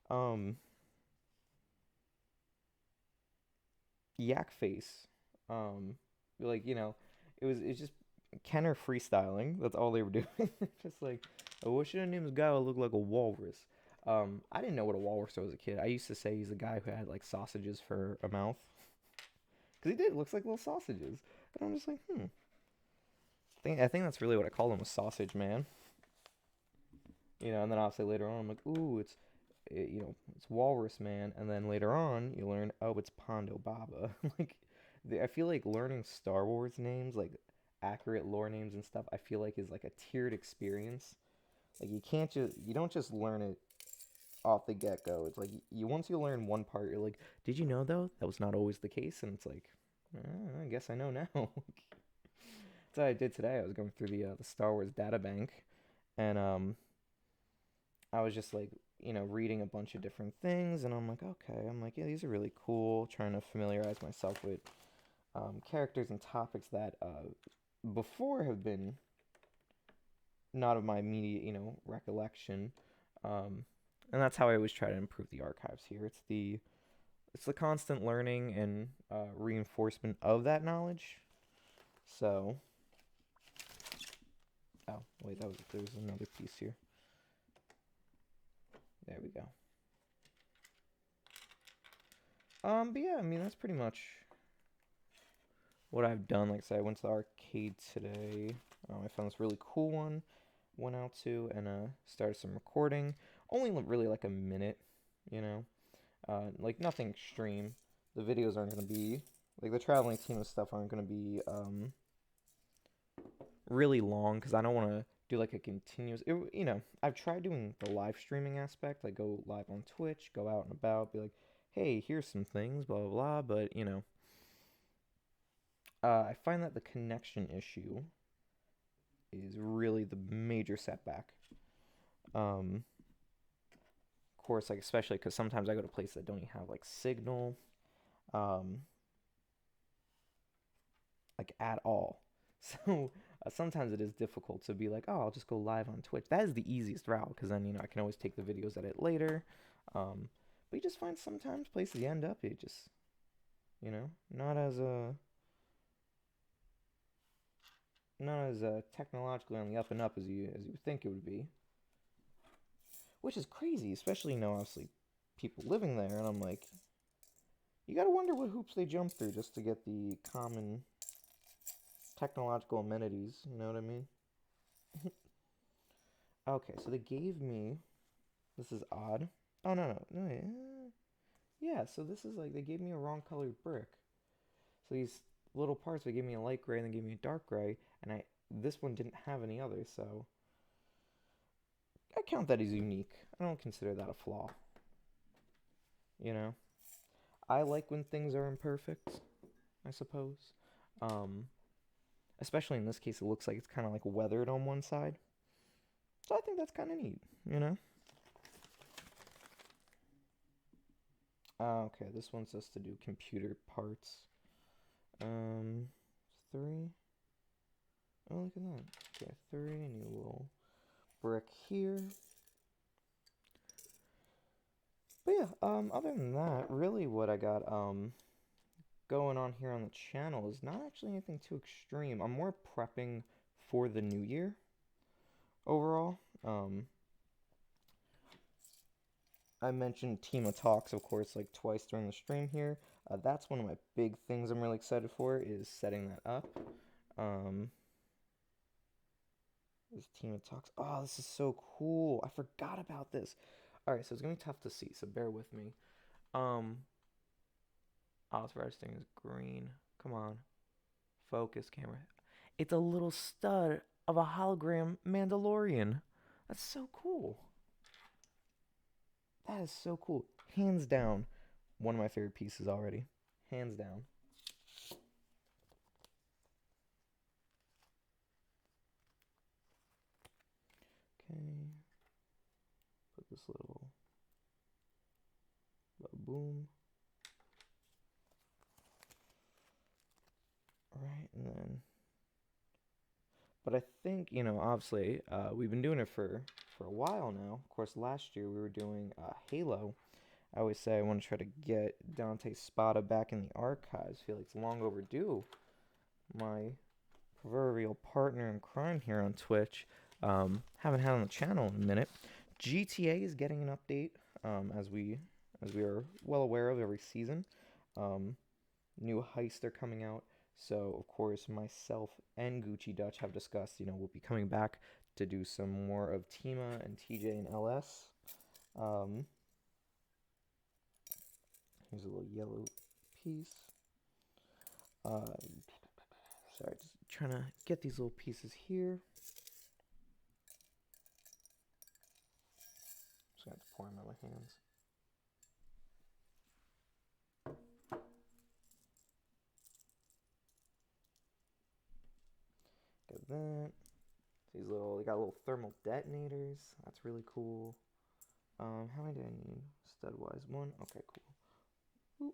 Speaker 1: Um Yak Face. Um like, it's just Kenner freestyling. That's all they were doing. Just like, oh, what should I name this guy who look like a walrus? I didn't know what a walrus was as a kid. I used to say he's the guy who had like sausages for a mouth. Cause he did. It looks like little sausages. And I'm just like, I think that's really what I call him, a sausage man. And then obviously later on I'm like, ooh, it's Walrus Man, and then later on you learn, oh, it's Pondo Baba. like, I feel like learning Star Wars names, like accurate lore names and stuff, I feel like is like a tiered experience. Like you don't just learn it off the get go. It's like once you learn one part, you're like, did you know though that was not always the case? And it's like, I guess I know now. That's what I did today. I was going through the Star Wars data bank, and I was just like, reading a bunch of different things, and I'm like, okay, I'm like, yeah, these are really cool. Trying to familiarize myself with characters and topics that before have been not of my immediate, recollection. Um, and that's how I always try to improve the archives here. It's the constant learning and reinforcement of that knowledge. So, oh wait, there's another piece here. There we go. But yeah, I mean that's pretty much what I've done. Like I said, I went to the arcade today. I found this really cool one. Went out to and started some recording. Only really like a minute, you know. Like nothing extreme. The videos aren't gonna be like the traveling team and stuff aren't gonna be really long because I don't want to do like a continuous. I've tried doing the live streaming aspect, like go live on Twitch, go out and about, be like, hey, here's some things, blah blah blah. But I find that the connection issue is really the major setback. Of course, like especially because sometimes I go to places that don't even have like signal, um, like at all. So sometimes it is difficult to be like, oh, I'll just go live on Twitch. That is the easiest route because then I can always take the videos edit later. But you just find sometimes places you end up, it just not as technologically on the up and up as you think it would be, which is crazy, especially obviously people living there, and I'm like, you gotta wonder what hoops they jump through just to get the common technological amenities. You know what I mean? Okay, so they gave me. This is odd. Oh no, yeah. So this is like they gave me a wrong colored brick. So these little parts, they gave me a light gray and they gave me a dark gray, and this one didn't have any others, so I count that as unique. I don't consider that a flaw. You know, I like when things are imperfect, I suppose. Um, Especially in this case, it looks like it's kind of like weathered on one side. So I think that's kind of neat, you know? Okay, this one's just to do computer parts. 3. Oh, look at that. Okay, 3, I need a little brick here. But yeah, other than that, really what I got, going on here on the channel is not actually anything too extreme. I'm more prepping for the new year overall. I mentioned Tima Talks, of course, like twice during the stream here. That's one of my big things I'm really excited for, is setting that up. This Tima Talks. Oh, this is so cool. I forgot about this. All right, so it's gonna be tough to see, so bear with me. Oh, this resting is green. Come on, focus, camera. It's a little stud of a hologram Mandalorian. That's so cool. That is so cool. Hands down, one of my favorite pieces already. Hands down. Okay. Put this little boom. Right, and then. But I think, obviously, we've been doing it for a while now. Of course, last year we were doing Halo. I always say I want to try to get Dante Spada back in the archives. I feel like it's long overdue. My proverbial partner in crime here on Twitch. Haven't had on the channel in a minute. GTA is getting an update, as we are well aware of every season. New heists are coming out. So, of course, myself and Gucci Dutch have discussed, we'll be coming back to do some more of Tima and TJ and LS. Here's a little yellow piece. Sorry, just trying to get these little pieces here. Just gonna have to pour them on my hands. Got that. These little, they got little thermal detonators. That's really cool. How many do I need? Stud-wise, one. Okay, cool. Ooh.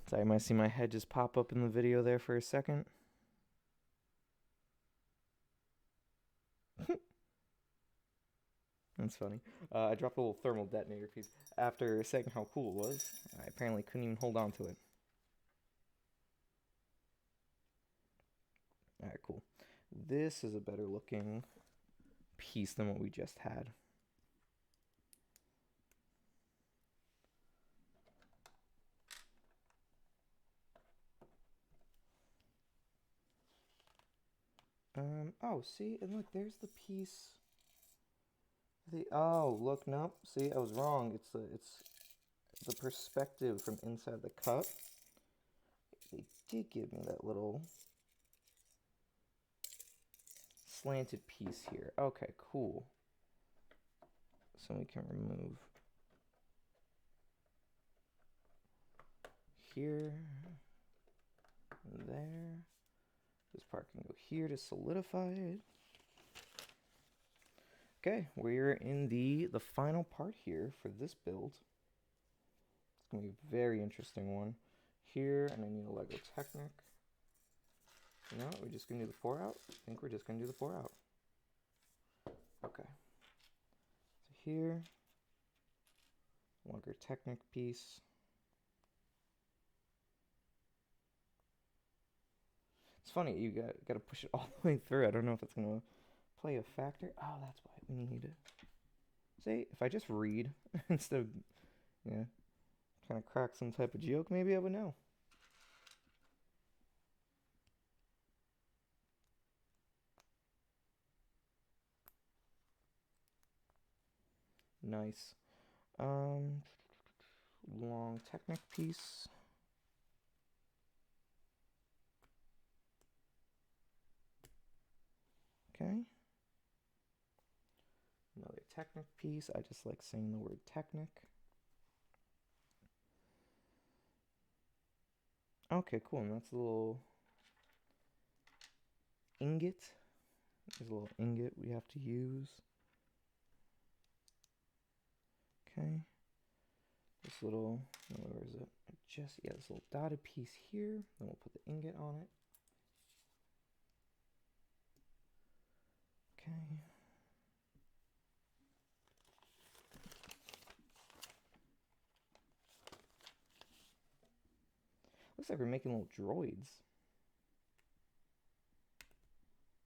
Speaker 1: So you might see my head just pop up in the video there for a second. That's funny. I dropped a little thermal detonator piece. After saying how cool it was, I apparently couldn't even hold on to it. Alright, cool. This is a better looking piece than what we just had. Oh, see, and look, there's the piece. Oh, look, nope. See, I was wrong. It's the perspective from inside the cup. They did give me that little slanted piece here. Okay, cool. So we can remove here, and there. This part can go here to solidify it. Okay, we're in the final part here for this build. It's gonna be a very interesting one. Here, and I need a Lego Technic. No, we're just gonna do the 4 out. I think we're just gonna do the 4 out. Okay. So here, Lego Technic piece. It's funny, you got to push it all the way through. I don't know if it's gonna play a factor. Oh, that's why we need it. See, if I just read instead of, kind of crack some type of joke, maybe I would know. Nice. Long Technic piece. Okay. Another Technic piece. I just like saying the word Technic. Okay, cool. And that's a little ingot. There's a little ingot we have to use. Okay. This little, where is it? This little dotted piece here. Then we'll put the ingot on it. Okay. Looks like we're making little droids.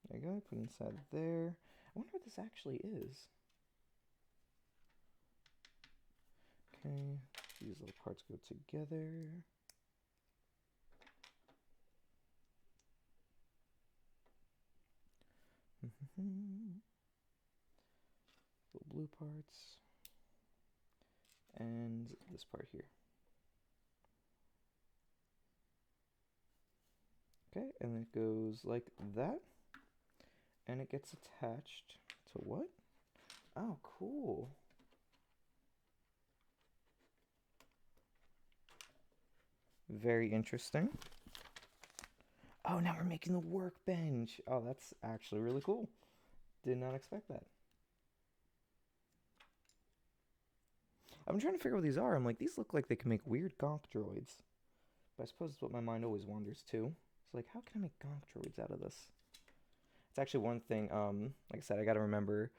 Speaker 1: There you go, put inside there. I wonder what this actually is. Okay, these little parts go together. Little blue parts. And this part here. Okay, and it goes like that. And it gets attached to what? Oh, cool. Very interesting. Oh, now we're making the workbench. Oh, that's actually really cool. Did not expect that. I'm trying to figure out what these are. I'm like, these look like they can make weird gonk droids. But I suppose it's what my mind always wanders to. It's like, how can I make gonk droids out of this? It's actually one thing, like I said, I gotta remember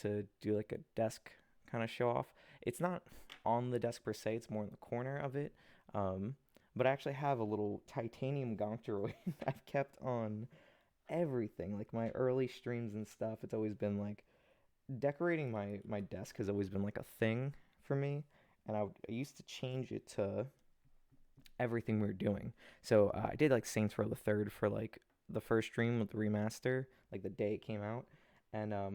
Speaker 1: to do like a desk kind of show off. It's not on the desk per se, it's more in the corner of it. But I actually have a little titanium gonk droid I've kept on everything. Like my early streams and stuff, it's always been like decorating my desk has always been like a thing for me. And I used to change it to everything we were doing. So I did like Saints Row the Third for like the first stream with the remaster, like the day it came out, and I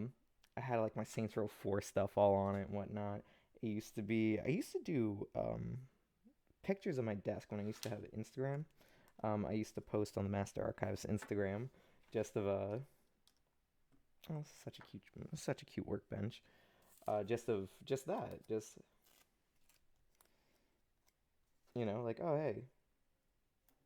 Speaker 1: had like my Saints Row 4 stuff all on it and whatnot. It used to be I used to do pictures of my desk when I used to have Instagram. I used to post on the Master Archives Instagram just of a oh, such a cute workbench. Just that, just like oh hey,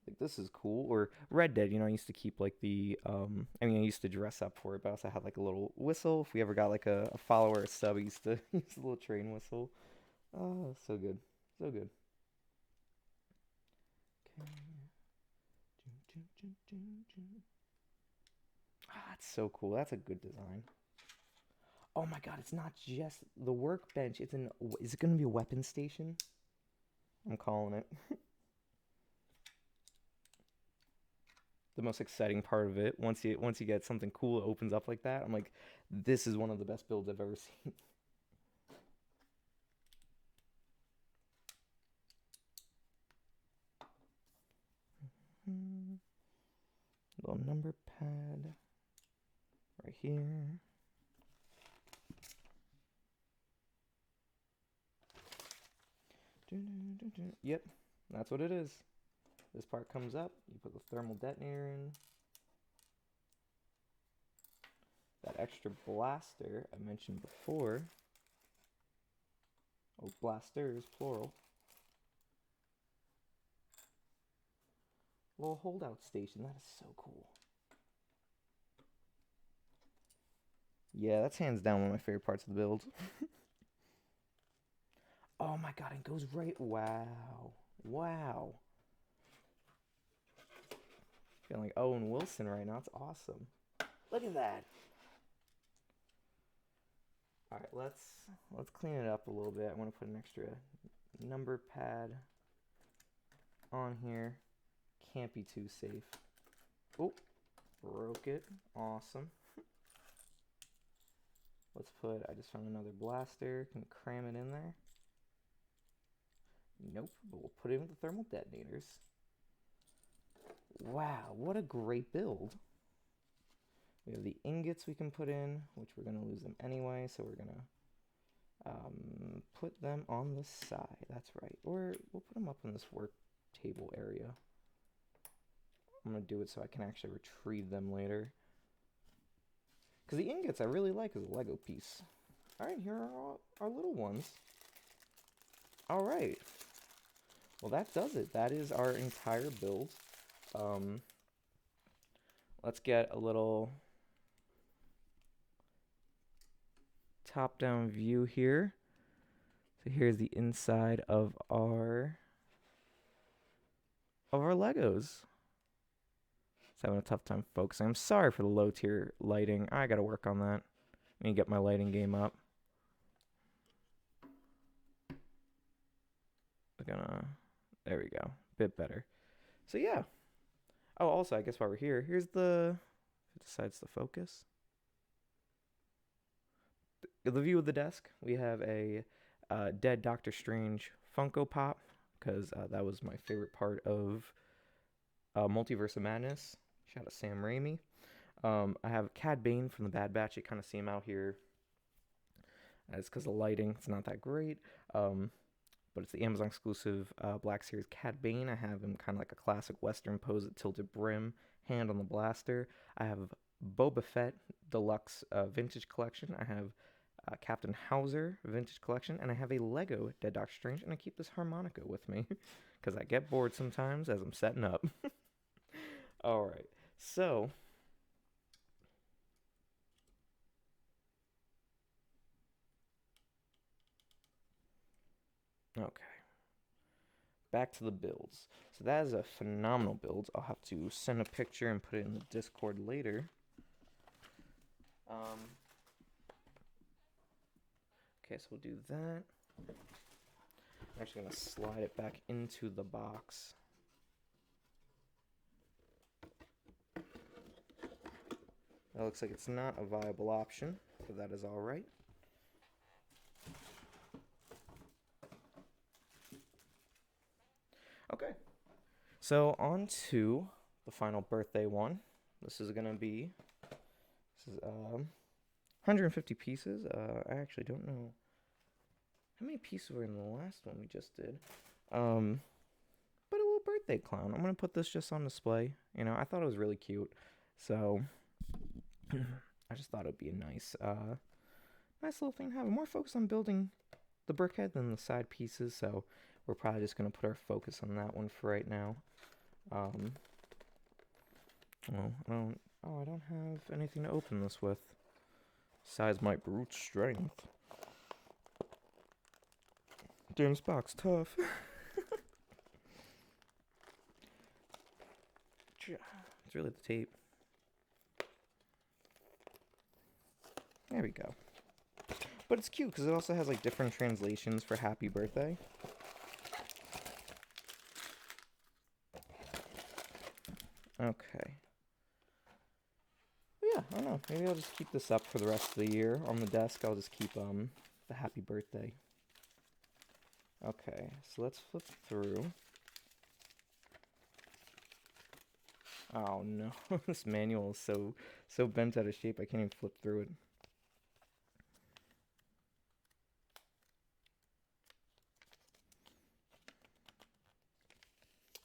Speaker 1: like this is cool. Or Red Dead, I used to keep like I mean I used to dress up for it, but I also had like a little whistle. If we ever got like a follower or a sub, I used to use a little train whistle. Oh, so good. So good. Okay. Ah, that's so cool. That's a good design. Oh my god, it's not just the workbench. Is it gonna be a weapon station? I'm calling it. The most exciting part of it. Once you get something cool that opens up like that, I'm like, this is one of the best builds I've ever seen. Little number pad right here. Yep, that's what it is. This part comes up, you put the thermal detonator in. That extra blaster I mentioned before. Oh, blasters, plural. Little holdout station, that is so cool. Yeah, that's hands down one of my favorite parts of the build. Oh my god, it goes right. Wow. Wow. Feeling like Owen Wilson right now. It's awesome. Look at that. All right, let's clean it up a little bit. I want to put an extra number pad on here. Can't be too safe. Oh, broke it. Awesome. I just found another blaster. Can cram it in there. Nope, but we'll put it in with the thermal detonators. Wow, what a great build. We have the ingots we can put in, which we're going to lose them anyway, so we're going to put them on the side. That's right. Or we'll put them up in this work table area. I'm going to do it so I can actually retrieve them later. Because the ingots I really like as a Lego piece. Alright, here are our little ones. Alright. Well, that does it. That is our entire build. Let's get a little top-down view here. So here's the inside of our Legos. Just having a tough time focusing. I'm sorry for the low tier lighting. I gotta work on that. I need to get my lighting game up. There we go. Bit better. So yeah. Oh, also, I guess while we're here, here's the. If it decides to focus. The view of the desk. We have a dead Doctor Strange Funko Pop because that was my favorite part of Multiverse of Madness. Shout out Sam Raimi. I have Cad Bane from the Bad Batch. You kind of see him out here. That's because the lighting. It's not that great. But it's the Amazon exclusive Black Series Cad Bane. I have him kind of like a classic Western pose at tilted brim, hand on the blaster. I have Boba Fett Deluxe Vintage Collection. I have Captain Hauser Vintage Collection. And I have a Lego Dead Doctor Strange. And I keep this harmonica with me because I get bored sometimes as I'm setting up. All right. So, okay. Back to the builds. So that is a phenomenal build. I'll have to send a picture and put it in the Discord later. Okay, so we'll do that. I'm actually going to slide it back into the box. That looks like it's not a viable option, but that is all right. Okay, so on to the final birthday one. This is going to be, 150 pieces. I actually don't know how many pieces were in the last one we just did. But a little birthday clown. I'm going to put this just on display. You know, I thought it was really cute. So I just thought it'd be a nice little thing to have. More focus on building the brickhead than the side pieces, so we're probably just gonna put our focus on that one for right now. I don't have anything to open this with besides my brute strength. Damn, this box tough. It's really the tape. There we go. But it's cute because it also has like different translations for happy birthday. Okay. But yeah, I don't know. Maybe I'll just keep this up for the rest of the year. On the desk, I'll just keep the happy birthday. Okay, so let's flip through. Oh no, this manual is so bent out of shape I can't even flip through it.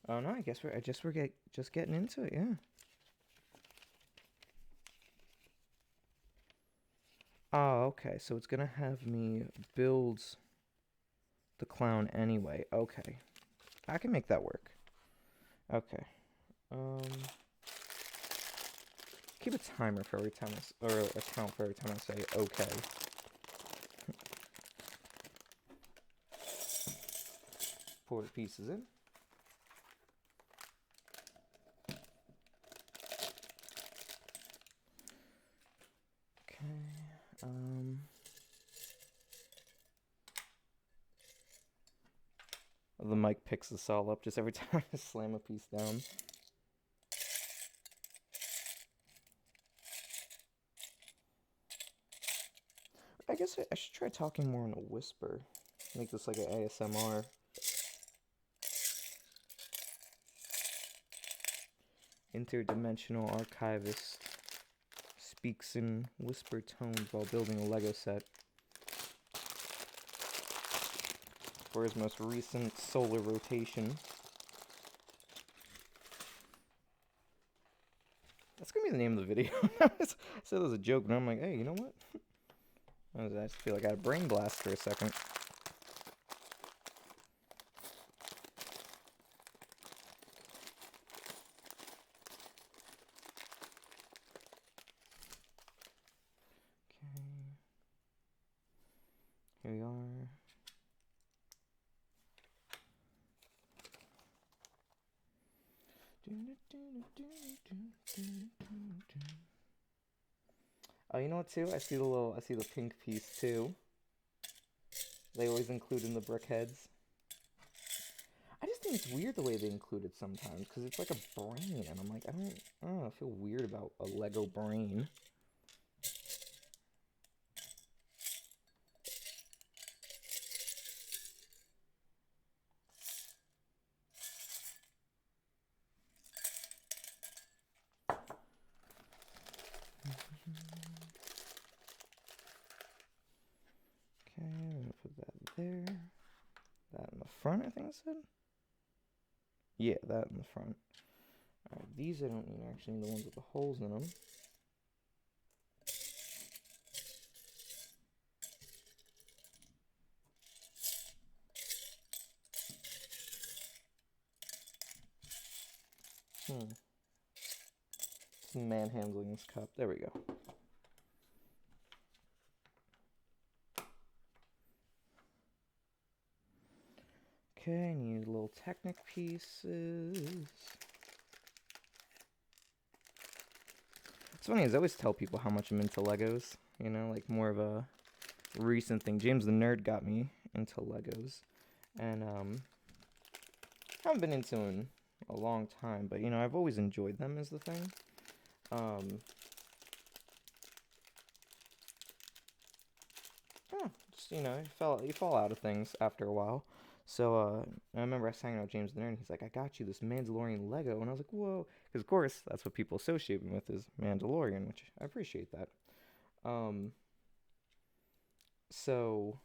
Speaker 1: Oh no, I guess we're just getting into it, yeah. Oh, okay, so it's gonna have me build the clown anyway. Okay, I can make that work. Okay, keep a timer for every time or a count for every time I say okay. Pour the pieces in. The mic picks this all up just every time I slam a piece down. I guess I should try talking more in a whisper. Make this like an ASMR. Interdimensional archivist speaks in whisper tones while building a Lego set for his most recent solar rotation. That's gonna be the name of the video. I said it was a joke, and I'm like, hey, you know what? I just feel like I had a brain blast for a second. Okay. Here we are. Oh, you know what too? I see the pink piece too. They always include in the brick heads. think it's weird the way they include it sometimes, because it's like a brain, and I'm like, I don't know, I feel weird about a Lego brain. Okay, I'm gonna put that there. That in the front, I think it said. Yeah, that in the front. Alright, these I don't need, actually, the ones with the holes in them. Manhandling this cup. There we go. Okay, I need little Technic pieces. It's funny, I always tell people how much I'm into Legos. You know, like more of a recent thing. James the Nerd got me into Legos. And, I haven't been into them in a long time, but, you know, I've always enjoyed them is the thing. Just, you know, you fall out of things after a while. So, I remember I was hanging out with James the Nerd, and he's like, I got you this Mandalorian Lego. And I was like, whoa. Because, of course, that's what people associate me with is Mandalorian, which I appreciate that. So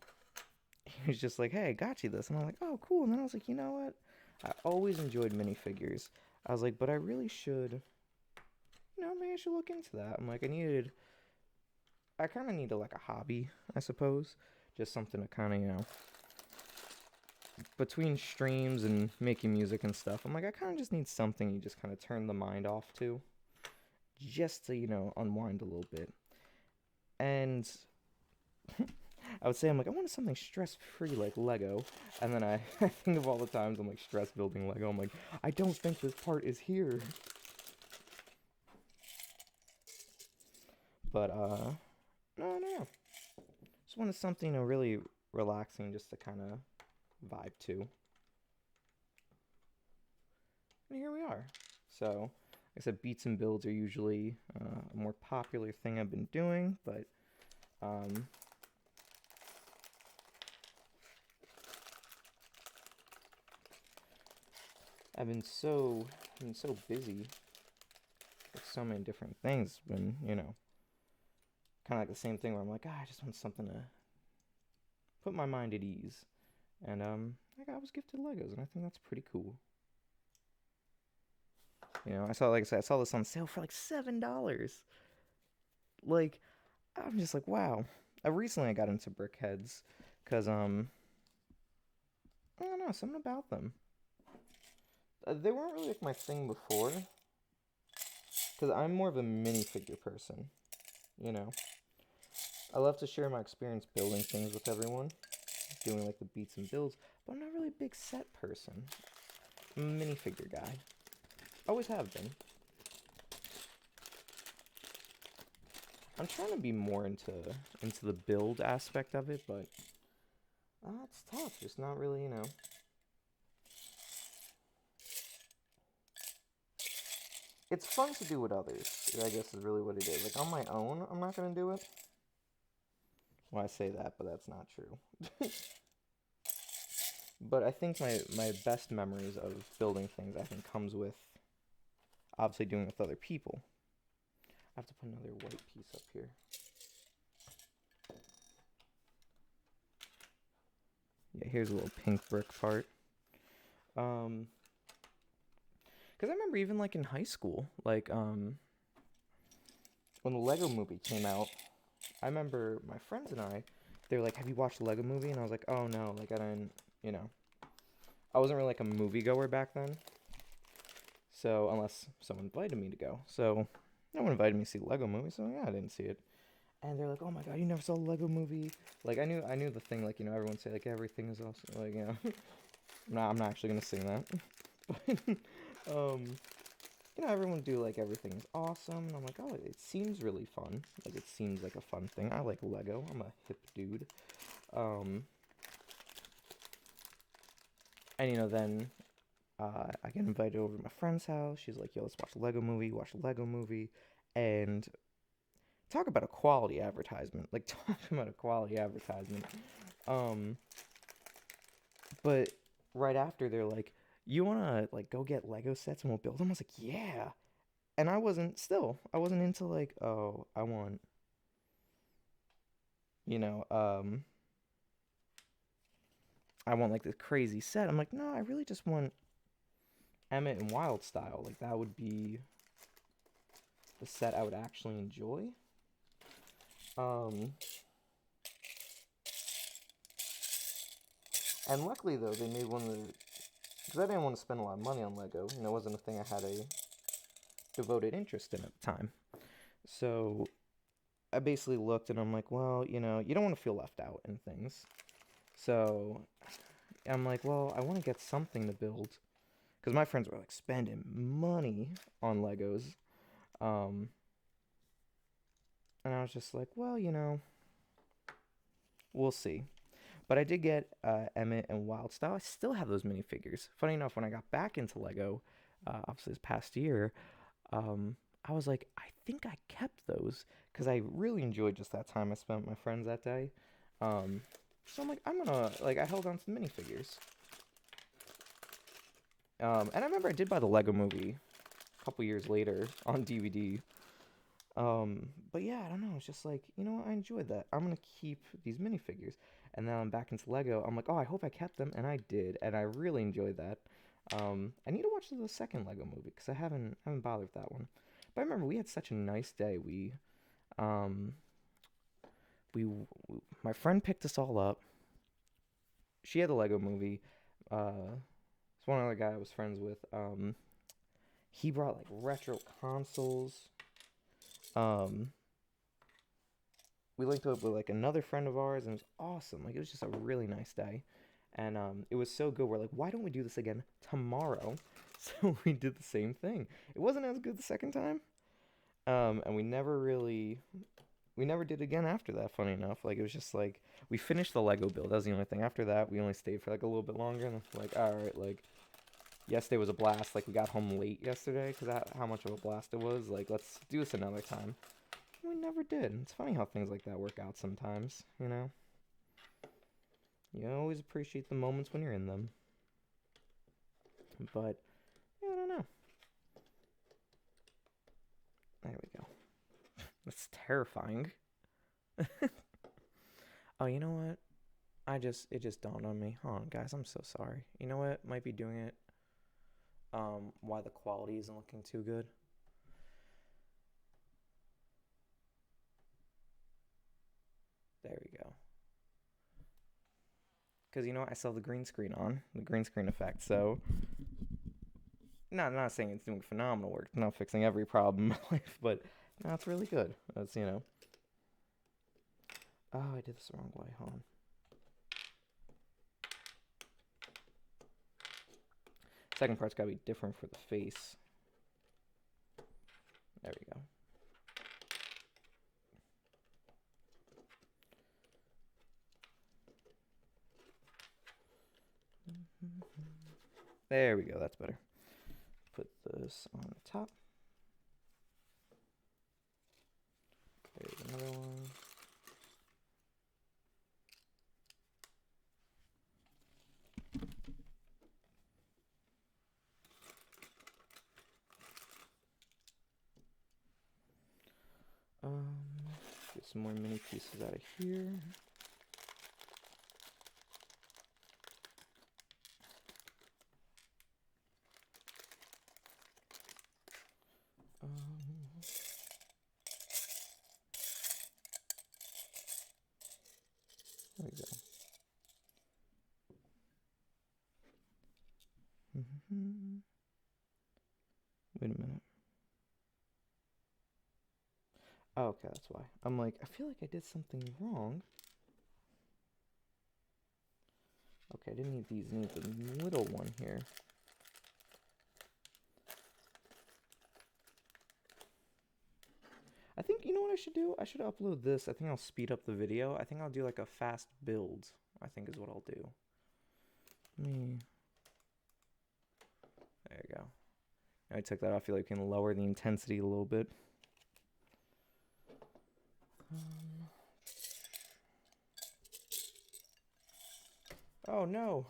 Speaker 1: he was just like, hey, I got you this. And I'm like, oh, cool. And then I was like, you know what? I always enjoyed minifigures. I was like, but I really should, you know, maybe I should look into that. I'm like, I kind of needed like a hobby, I suppose. Just something to kind of, you know, between streams and making music and stuff, I'm like, I kind of just need something you just kind of turn the mind off to. Just to, you know, unwind a little bit. And I would say, I'm like, I wanted something stress-free like Lego. And then I think of all the times I'm like stress building Lego. I'm like, I don't think this part is here. But, no. Just wanted something really relaxing just to kind of vibe to. And here we are. So, like I said, beats and builds are usually a more popular thing I've been doing, but I've been so busy with so many different things. Been, you know, kind of like the same thing where I'm like, I just want something to put my mind at ease. And I was gifted Legos, and I think that's pretty cool. You know, I saw this on sale for like $7. Like, I'm just like, wow. I got into BrickHeads because I don't know, something about them. They weren't really like my thing before, because I'm more of a minifigure person. You know, I love to share my experience building things with everyone, doing like the beats and builds, but I'm not really a big set person. I'm a minifigure guy. Always have been. I'm trying to be more into the build aspect of it, but it's tough. Just not really, you know. It's fun to do with others, I guess is really what it is. Like, on my own, I'm not going to do it. Well, I say that, but that's not true. But I think my best memories of building things, I think, comes with, obviously, doing it with other people. I have to put another white piece up here. Yeah, here's a little pink brick part. Because I remember even, like, in high school, like, when the Lego movie came out, I remember my friends and they were like, have you watched the Lego movie? And I was like, oh, no, like, I didn't, you know. I wasn't really, like, a moviegoer back then. So, unless someone invited me to go. So, no one invited me to see the Lego movie, so, yeah, I didn't see it. And they're like, oh, my God, you never saw the Lego movie? Like, I knew the thing, like, you know, everyone say, like, everything is awesome. Like, you know, I'm not actually going to sing that. But, you know, everyone do, like, everything is awesome. And I'm like, oh, it seems really fun. Like, it seems like a fun thing. I like Lego. I'm a hip dude. And, you know, then I get invited over to my friend's house. She's like, yo, let's watch a Lego movie, watch a Lego movie. And talk about a quality advertisement. Like, talk about a quality advertisement. Um, but right after, they're like, you want to, like, go get Lego sets and we'll build them? I was like, yeah. And I wasn't into, like, oh, you know, um, I want, like, this crazy set. I'm like, no, I really just want Emmett and Wild style. Like, that would be the set I would actually enjoy. Um, and luckily, though, they made one of the... Because I didn't want to spend a lot of money on Lego. You know, it wasn't a thing I had a devoted interest in at the time. So I basically looked and I'm like, well, you know, you don't want to feel left out in things. So I'm like, well, I want to get something to build. Because my friends were like spending money on Legos. Um, and I was just like, well, you know, we'll see. But I did get Emmett and Wildstyle. I still have those minifigures. Funny enough, when I got back into Lego, obviously this past year, I was like, I think I kept those because I really enjoyed just that time I spent with my friends that day. Um, so I'm like, I held on to the minifigures. And I remember I did buy the Lego movie a couple years later on DVD. But yeah, I don't know. It's just like, you know what? I enjoyed that. I'm gonna keep these minifigures. And now I'm back into Lego. I'm like, oh, I hope I kept them, and I did, and I really enjoyed that. I need to watch the second Lego movie because I haven't bothered with that one. But I remember we had such a nice day. Um, we, my friend picked us all up. She had the Lego movie. It's one other guy I was friends with. He brought like retro consoles. Um, we linked up with like another friend of ours, and it was awesome. Like it was just a really nice day, and it was so good. We're like, why don't we do this again tomorrow? So we did the same thing. It wasn't as good the second time, and we never did it again after that. Funny enough, like it was just like we finished the Lego build. That was the only thing. After that, we only stayed for like a little bit longer, and like, all right, like yesterday was a blast. Like we got home late yesterday because how much of a blast it was. Like let's do this another time. We never did. It's funny how things like that work out sometimes, you know? You always appreciate the moments when you're in them. But, yeah, I don't know. There we go. That's terrifying. Oh, you know what? It just dawned on me. Hold on, guys, I'm so sorry. You know what? Might be doing it. Why the quality isn't looking too good. There we go. Because, you know what? I still have the green screen on. The green screen effect, so... Not saying it's doing phenomenal work. Not fixing every problem in my life, but no, it's really good. That's, you know. Oh, I did this the wrong way. Hold on. Second part's gotta be different for the face. There we go. There we go. That's better. Put this on the top. There's another one. Get some more mini pieces out of here. There we go. Wait a minute. Oh, okay, that's why. I'm like, I feel like I did something wrong. Okay, I didn't need these. I need the little one here. I think, you know what I should do? I should upload this. I think I'll speed up the video. I think I'll do like a fast build, I think is what I'll do. I took that off. I feel like we can lower the intensity a little bit. Oh no!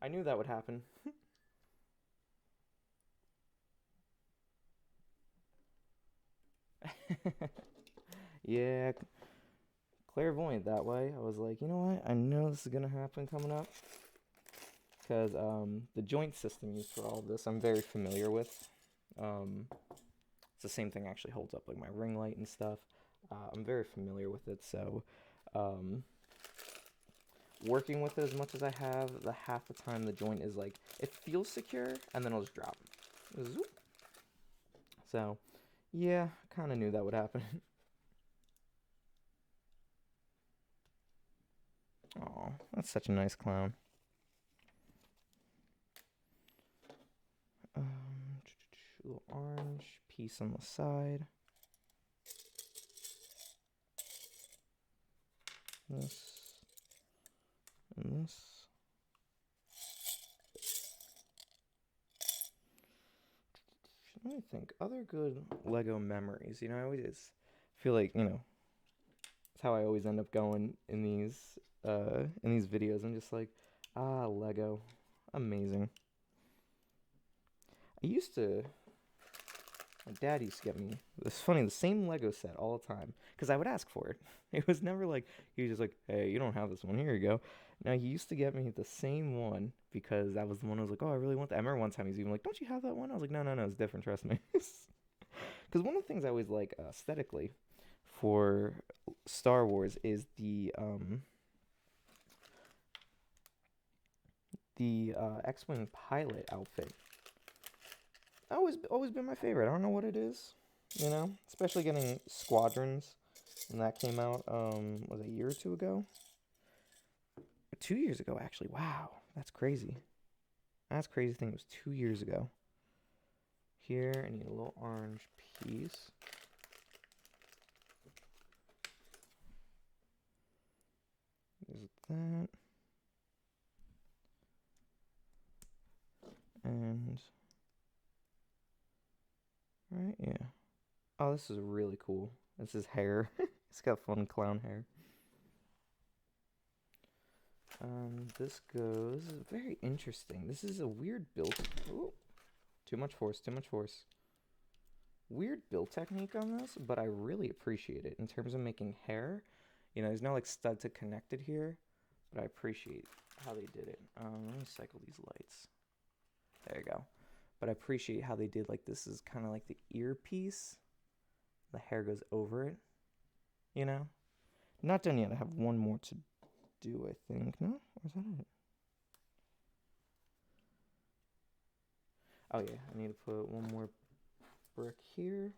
Speaker 1: I knew that would happen. Yeah, clairvoyant that way. I was like, you know what? I know this is gonna happen coming up. Because the joint system used for all of this, I'm very familiar with. It's the same thing actually holds up like my ring light and stuff. I'm very familiar with it, so working with it as much as I have, the half the time the joint is like, it feels secure, and then it'll just drop. Zoop. So, yeah, kind of knew that would happen. Oh, that's such a nice clown. Little orange piece on the side. This and this. Let me think. Other good Lego memories. You know, I always feel like, you know, it's how I always end up going in these videos. I'm just like, Lego, amazing. My dad used to get me, it's funny, the same Lego set all the time, because I would ask for it. It was never like, he was just like, hey, you don't have this one, here you go. Now, he used to get me the same one, because that was the one I was like, oh, I really want that. I remember one time he was even like, don't you have that one? I was like, no, it's different, trust me. Because one of the things I always like aesthetically for Star Wars is the X-Wing pilot outfit. Always been my favorite. I don't know what it is, you know, especially getting Squadrons when that came out. Was it a year or two ago? 2 years ago, actually. Wow, that's crazy. That's crazy thing. It was 2 years ago. Here, I need a little orange piece. There's that. And right, yeah. Oh, this is really cool. This is hair. It's got fun clown hair. This goes very interesting. This is a weird build. Ooh, too much force. Weird build technique on this, but I really appreciate it in terms of making hair. You know, there's no like stud to connect it here, but I appreciate how they did it. Let me cycle these lights. There you go. But I appreciate how they did, like, this is kind of like the earpiece. The hair goes over it, you know? Not done yet. I have one more to do, I think. No? Or is that it? Oh, yeah. I need to put one more brick here.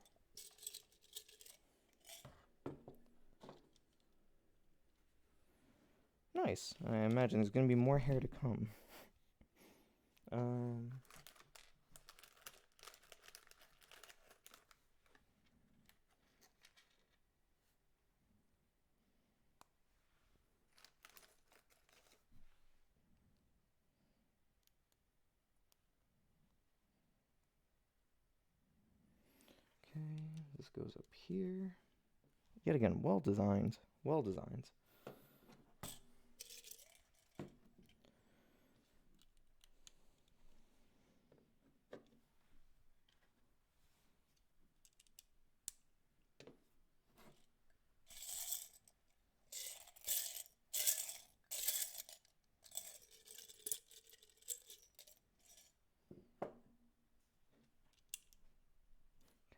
Speaker 1: Nice. I imagine there's going to be more hair to come. Okay, this goes up here. Yet again, well designed. Well designed.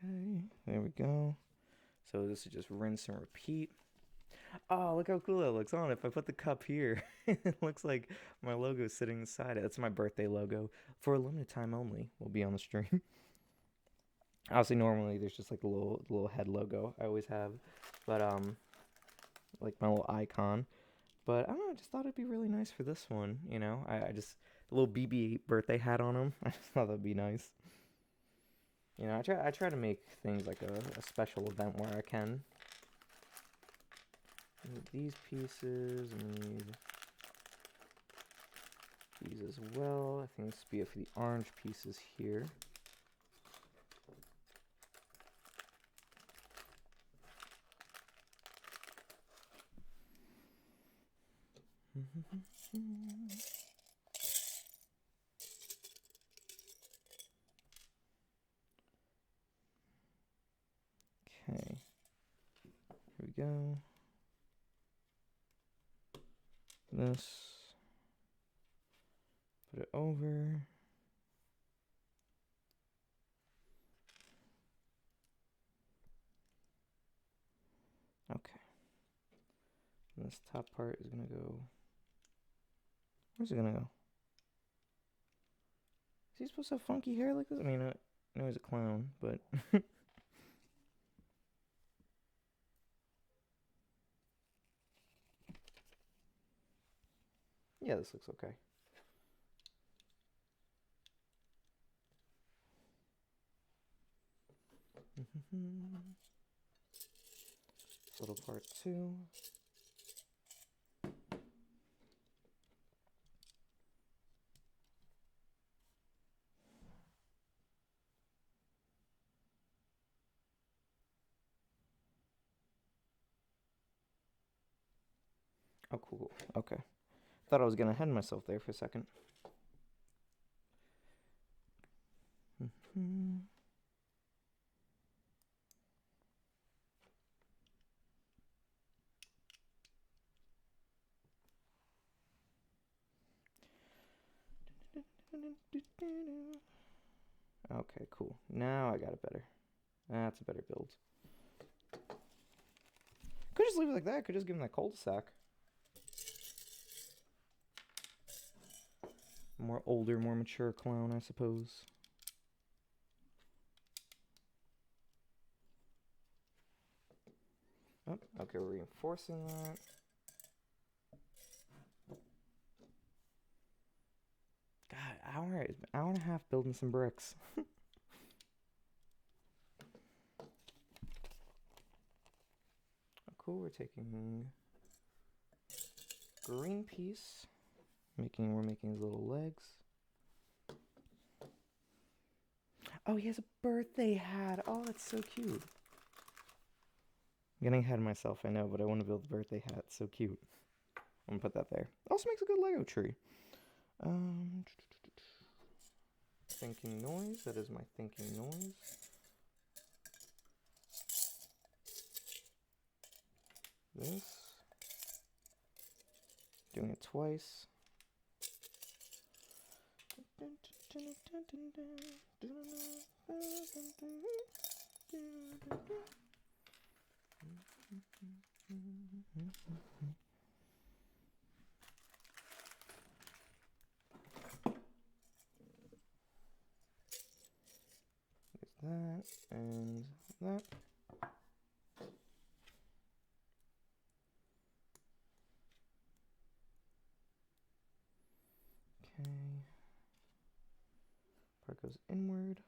Speaker 1: Okay, there we go. So this is just rinse and repeat. Oh, look how cool that looks on. If I put the cup here, it looks like my logo is sitting inside it. That's my birthday logo. For a limited time only, will be on the stream. Obviously, normally there's just like a little head logo I always have, but like my little icon. But I don't know. I just thought it'd be really nice for this one. You know, I just a little BB-8 birthday hat on him. I just thought that'd be nice. You know, I try to make things like a special event where I can. Need these pieces. I need these as well. I think this would be it for the orange pieces here. Okay, here we go. This, put it over. Okay. And this top part is gonna go. Where's it gonna go? Is he supposed to have funky hair like this? I mean, I know he's a clown, but. Yeah, this looks okay. Little part 2. Oh, cool. Okay. Thought I was gonna head myself there for a second. Okay, cool. Now I got it better. That's a better build. Could just leave it like that. Could just give him that cul-de-sac. More older, more mature clown, I suppose. Oh, okay, we're reinforcing that. God, hour and a half building some bricks. Oh, cool, we're taking green piece. We're making his little legs. Oh, he has a birthday hat. Oh, that's so cute. I'm getting ahead of myself, I know, but I want to build the birthday hat. It's so cute. I'm gonna put that there. Also makes a good Lego tree. Thinking noise. That is my thinking noise. This. Doing it twice. There's that and that. Okay. Part goes inward.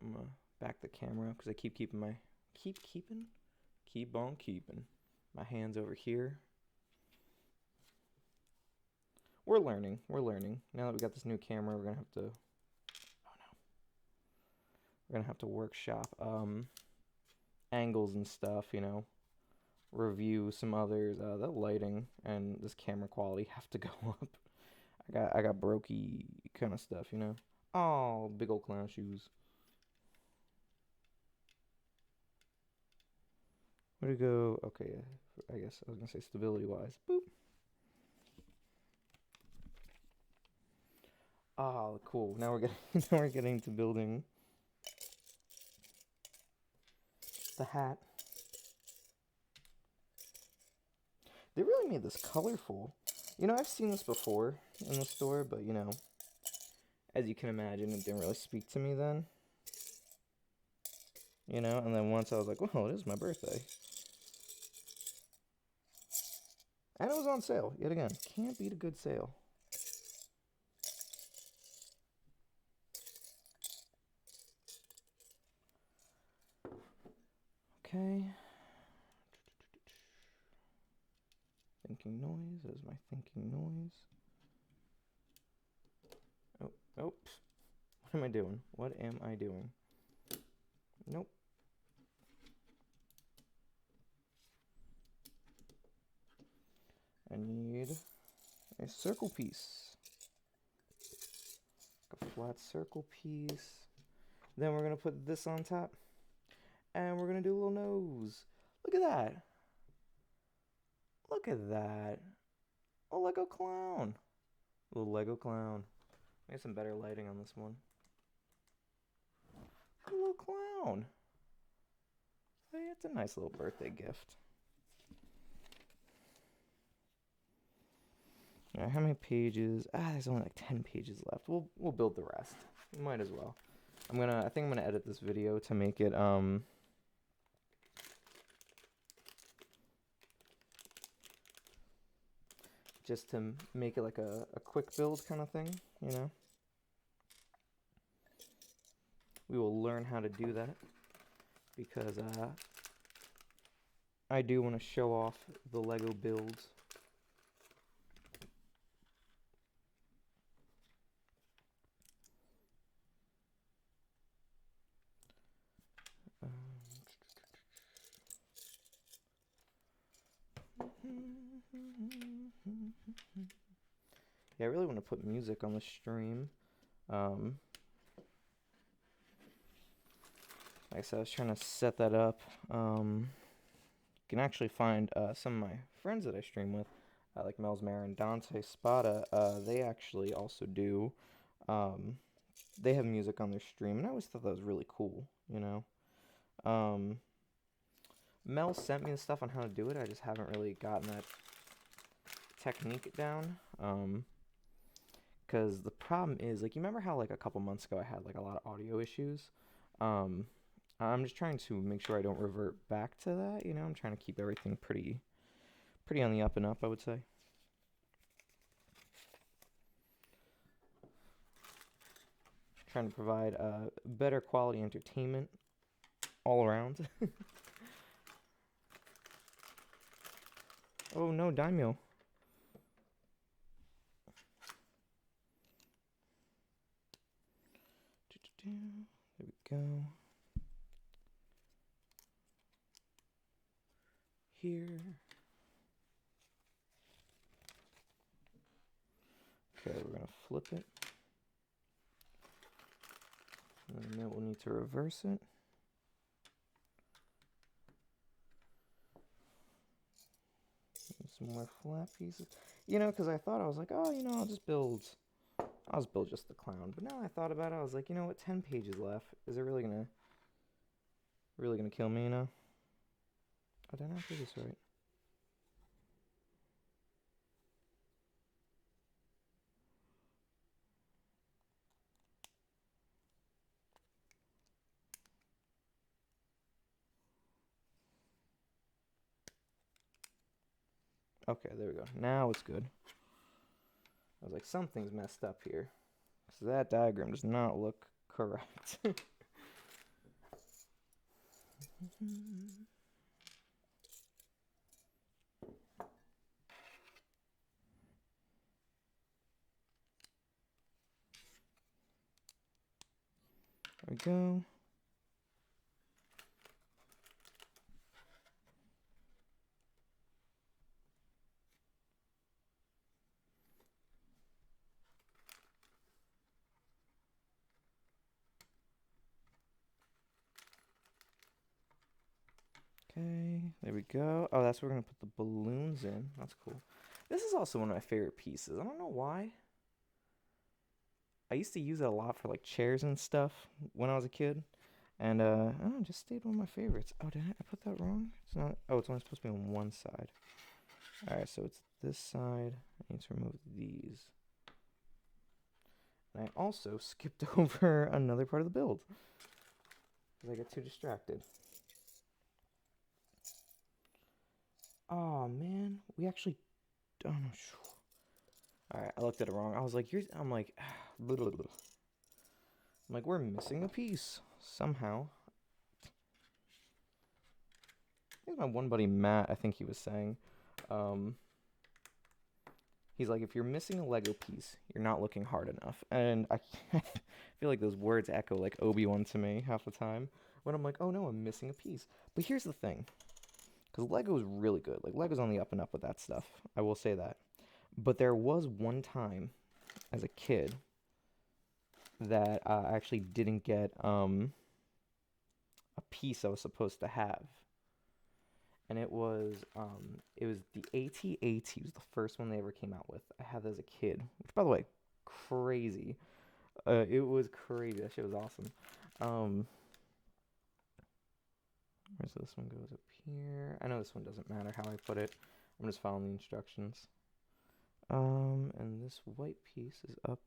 Speaker 1: I'm gonna back the camera because I keep on keeping my hands over here. We're learning. Now that we got this new camera, we're gonna have to. Oh no. We're gonna have to workshop angles and stuff. You know, review some others. The lighting and this camera quality have to go up. I got brokey kind of stuff. You know. Oh, big old clown shoes. Where'd it go? Okay, I guess I was gonna say stability wise. Boop. Oh, cool. Now we're getting to building the hat. They really made this colorful. You know, I've seen this before in the store, but you know, as you can imagine, it didn't really speak to me then. You know, and then once I was like, well, it is my birthday. And it was on sale, yet again. Can't beat a good sale. Okay. Thinking noise, that is my thinking noise. Oh, oh. What am I doing? What am I doing? Nope. I need a circle piece. A flat circle piece. Then we're going to put this on top. And we're going to do a little nose. Look at that. Look at that. A Lego clown. A little Lego clown. Maybe some better lighting on this one. A little clown. Hey, it's a nice little birthday gift. Alright, how many pages? There's only like 10 pages left. We'll build the rest. We might as well. I think I'm gonna edit this video to make it just to make it like a quick build kind of thing, you know. We will learn how to do that because I do want to show off the Lego builds. Yeah, I really want to put music on the stream. Like I said, I was trying to set that up. You can actually find some of my friends that I stream with, like Melsmare and Dante Spada. They actually also do. They have music on their stream, and I always thought that was really cool, you know. Mel sent me the stuff on how to do it. I just haven't really gotten that technique down. Because the problem is, like, you remember how, like, a couple months ago I had, like, a lot of audio issues? I'm just trying to make sure I don't revert back to that, you know? I'm trying to keep everything pretty on the up and up, I would say. Trying to provide better quality entertainment all around. Oh, no, Daimyo. There we go. Here. Okay, we're going to flip it. And then we'll need to reverse it. Some more flat pieces. You know, because I thought, I was like, oh, you know, I'll just build just the clown. But now I thought about it, I was like, you know what, 10 pages left. Is it really gonna kill me, you know? Oh, did I not do this right? Okay, there we go. Now it's good. I was like, something's messed up here. So that diagram does not look correct. There we go. Okay, there we go. Oh, that's where we're going to put the balloons in. That's cool. This is also one of my favorite pieces. I don't know why. I used to use it a lot for like chairs and stuff when I was a kid. And I don't know, it just stayed one of my favorites. Oh, did I put that wrong? It's not. Oh, it's only supposed to be on one side. Alright, so it's this side. I need to remove these. And I also skipped over another part of the build because I got too distracted. Oh man, we actually. Oh no. Alright, I looked at it wrong. I was like, I'm like, blah, blah, blah. I'm like, we're missing a piece somehow. I think my one buddy Matt, I think he was saying, he's like, if you're missing a Lego piece, you're not looking hard enough. And I feel like those words echo like Obi-Wan to me half the time when I'm like, oh no, I'm missing a piece. But here's the thing. because Lego's really good. Like Lego's on the up and up with that stuff. I will say that. But there was one time as a kid that I actually didn't get a piece I was supposed to have, and it was the AT-AT was the first one they ever came out with. I had that as a kid, which by the way, crazy. It was crazy. That shit was awesome. Where's this one goes up here? I know this one doesn't matter how I put it. I'm just following the instructions. And this white piece is up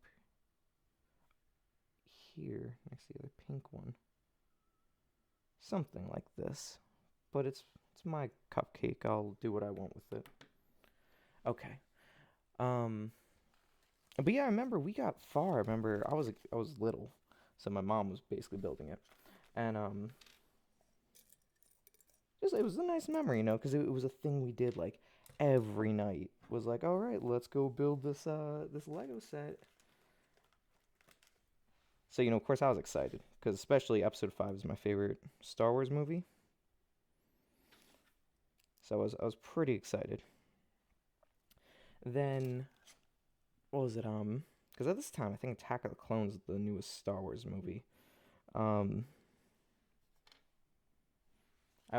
Speaker 1: here next to the other pink one. Something like this. But it's my cupcake. I'll do what I want with it. Okay. But yeah, I remember we got far. I remember I was little, so my mom was basically building it, and just it was a nice memory, because it was a thing we did like every night. Was like, all right, let's go build this Lego set. So of course, I was excited because especially Episode 5 is my favorite Star Wars movie. So I was pretty excited. Then, what was it? Because at this time, I think Attack of the Clones is the newest Star Wars movie. I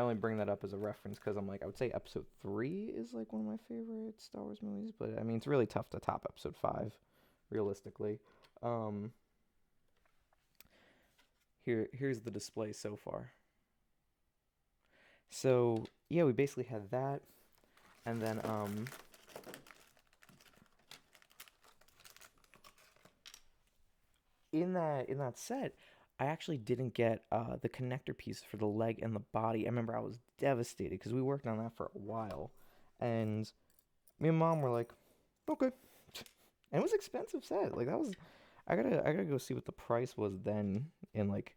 Speaker 1: only bring that up as a reference because I'm like, I would say Episode 3 is like one of my favorite Star Wars movies, but I mean, it's really tough to top Episode 5, realistically. Here's the display so far. So yeah, we basically had that, and then in that set, I actually didn't get the connector piece for the leg and the body. I remember I was devastated because we worked on that for a while, and me and mom were like, okay, and it was expensive set. Like that was, I gotta go see what the price was then in like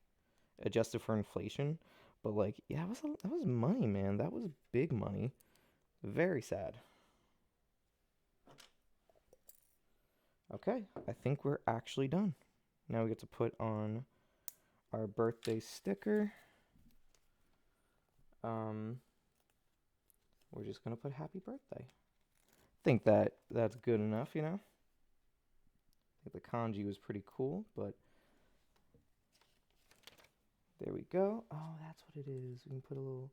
Speaker 1: adjusted for inflation. But like, yeah, that was money, man. That was big money. Very sad. Okay, I think we're actually done. Now we get to put on our birthday sticker. We're just gonna put happy birthday. Think that's good enough, I think the kanji was pretty cool, but there we go. Oh, that's what it is. We can put a little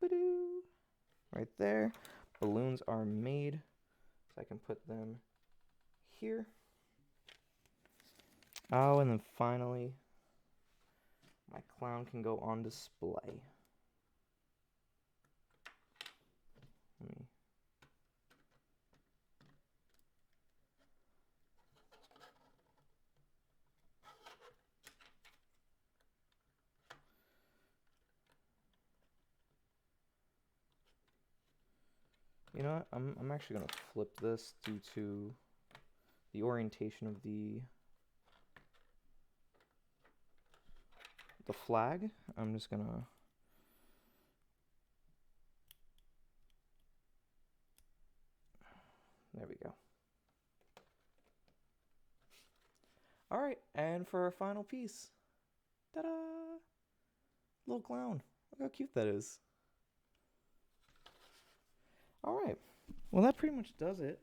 Speaker 1: ba-doo right there. Balloons are made, so I can put them here. Oh, and then finally, my clown can go on display. Let me You know what? I'm actually gonna flip this due to the orientation of the flag. I'm just gonna There we go. All right, and for our final piece, ta-da! Little clown. Look how cute that is. All right. Well, that pretty much does it.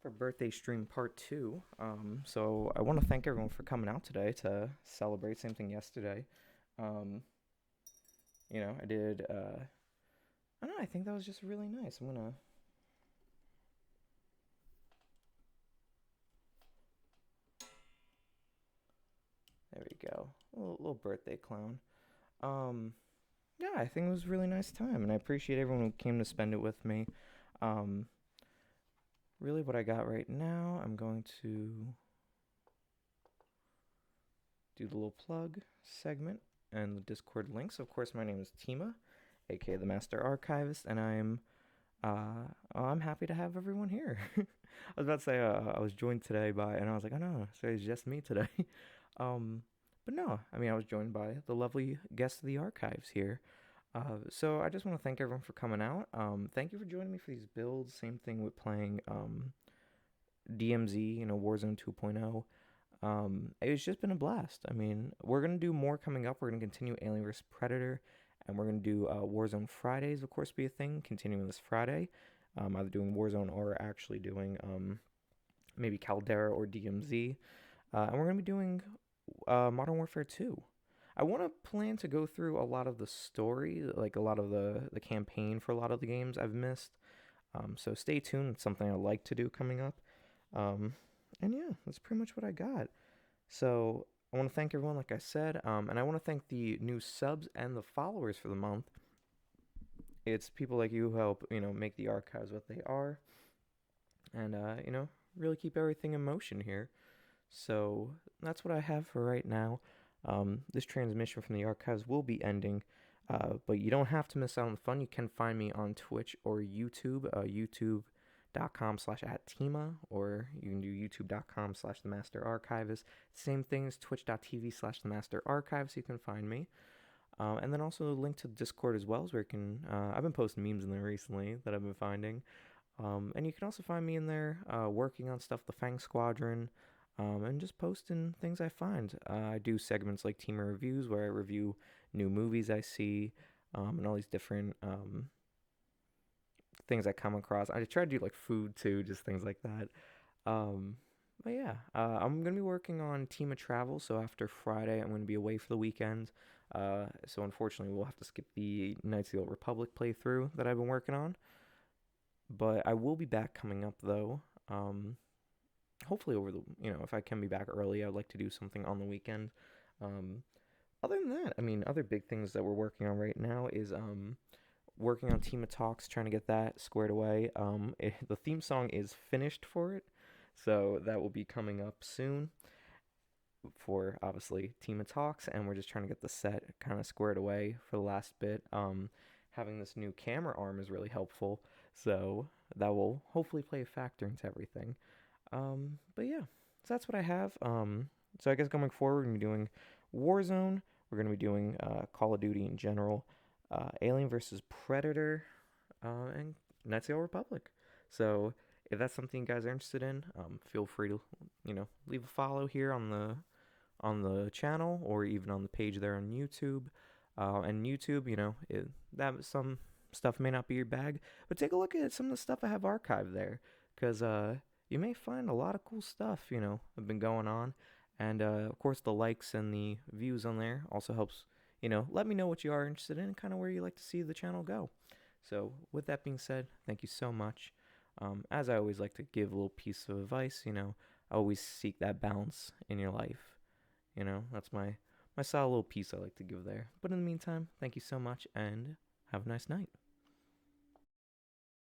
Speaker 1: For birthday stream part 2. So I want to thank everyone for coming out today to celebrate. Same thing yesterday. I did. I don't know. I think that was just really nice. I'm gonna. There we go. A little birthday clown. Yeah, I think it was a really nice time, and I appreciate everyone who came to spend it with me. Really, what I got right now, I'm going to do the little plug segment and the Discord links. Of course, my name is Tima, aka the Master Archivist, and I'm happy to have everyone here. I was about to say I was joined today by, and I was like, oh no, so it's just me today. But no, I mean I was joined by the lovely guests of the archives here. So I just want to thank everyone for coming out. Thank you for joining me for these builds. Same thing with playing DMZ, Warzone 2.0. It's just been a blast. I mean, we're gonna do more coming up. We're gonna continue Alien vs Predator, And we're going to do Warzone Fridays, of course, be a thing, continuing this Friday. Either doing Warzone or actually doing maybe Caldera or DMZ. And we're going to be doing Modern Warfare 2. I want to plan to go through a lot of the story, like a lot of the campaign for a lot of the games I've missed. So stay tuned. It's something I like to do coming up. Um, and yeah, that's pretty much what I got. So I want to thank everyone, like I said, and I want to thank the new subs and the followers for the month. It's people like you who help, make the archives what they are, and really keep everything in motion here. So that's what I have for right now. This transmission from the archives will be ending, but you don't have to miss out on the fun. You can find me on Twitch or YouTube, youtube.com/@Tima, or you can do youtube.com/The Master Archivist. Same thing as twitch.tv/The Master Archive, so you can find me. And then also a link to Discord as well, is where you can. I've been posting memes in there recently that I've been finding. And you can also find me in there working on stuff, the Fang Squadron, and just posting things I find. I do segments like Teamer Reviews, where I review new movies I see, and all these different things I come across. I try to do like food too, just things like that. Um, but yeah, I'm gonna be working on Team of Travel. So after Friday, I'm gonna be away for the weekend. So unfortunately, we'll have to skip the Knights of the Old Republic playthrough that I've been working on. But I will be back coming up though. Hopefully over the if I can be back early, I'd like to do something on the weekend. Um, Other than that, I mean, other big things that we're working on right now is working on Team of Talks, trying to get that squared away. The theme song is finished for it, so that will be coming up soon for obviously Team of Talks, and we're just trying to get the set kind of squared away for the last bit. Having this new camera arm is really helpful, so that will hopefully play a factor into everything. But yeah, so that's what I have. So I guess going forward, we're gonna be doing Warzone. We're gonna be doing Call of Duty in general, Alien versus Predator, and Knights of the Old Republic. So if that's something you guys are interested in, feel free to leave a follow here on the channel or even on the page there on YouTube. And YouTube, that some stuff may not be your bag, but take a look at some of the stuff I have archived there, because you may find a lot of cool stuff, have been going on. And of course, the likes and the views on there also helps, let me know what you are interested in and kind of where you like to see the channel go. So, with that being said, thank you so much. As I always like to give a little piece of advice, always seek that balance in your life. That's my solid little piece I like to give there. But in the meantime, thank you so much and have a nice night.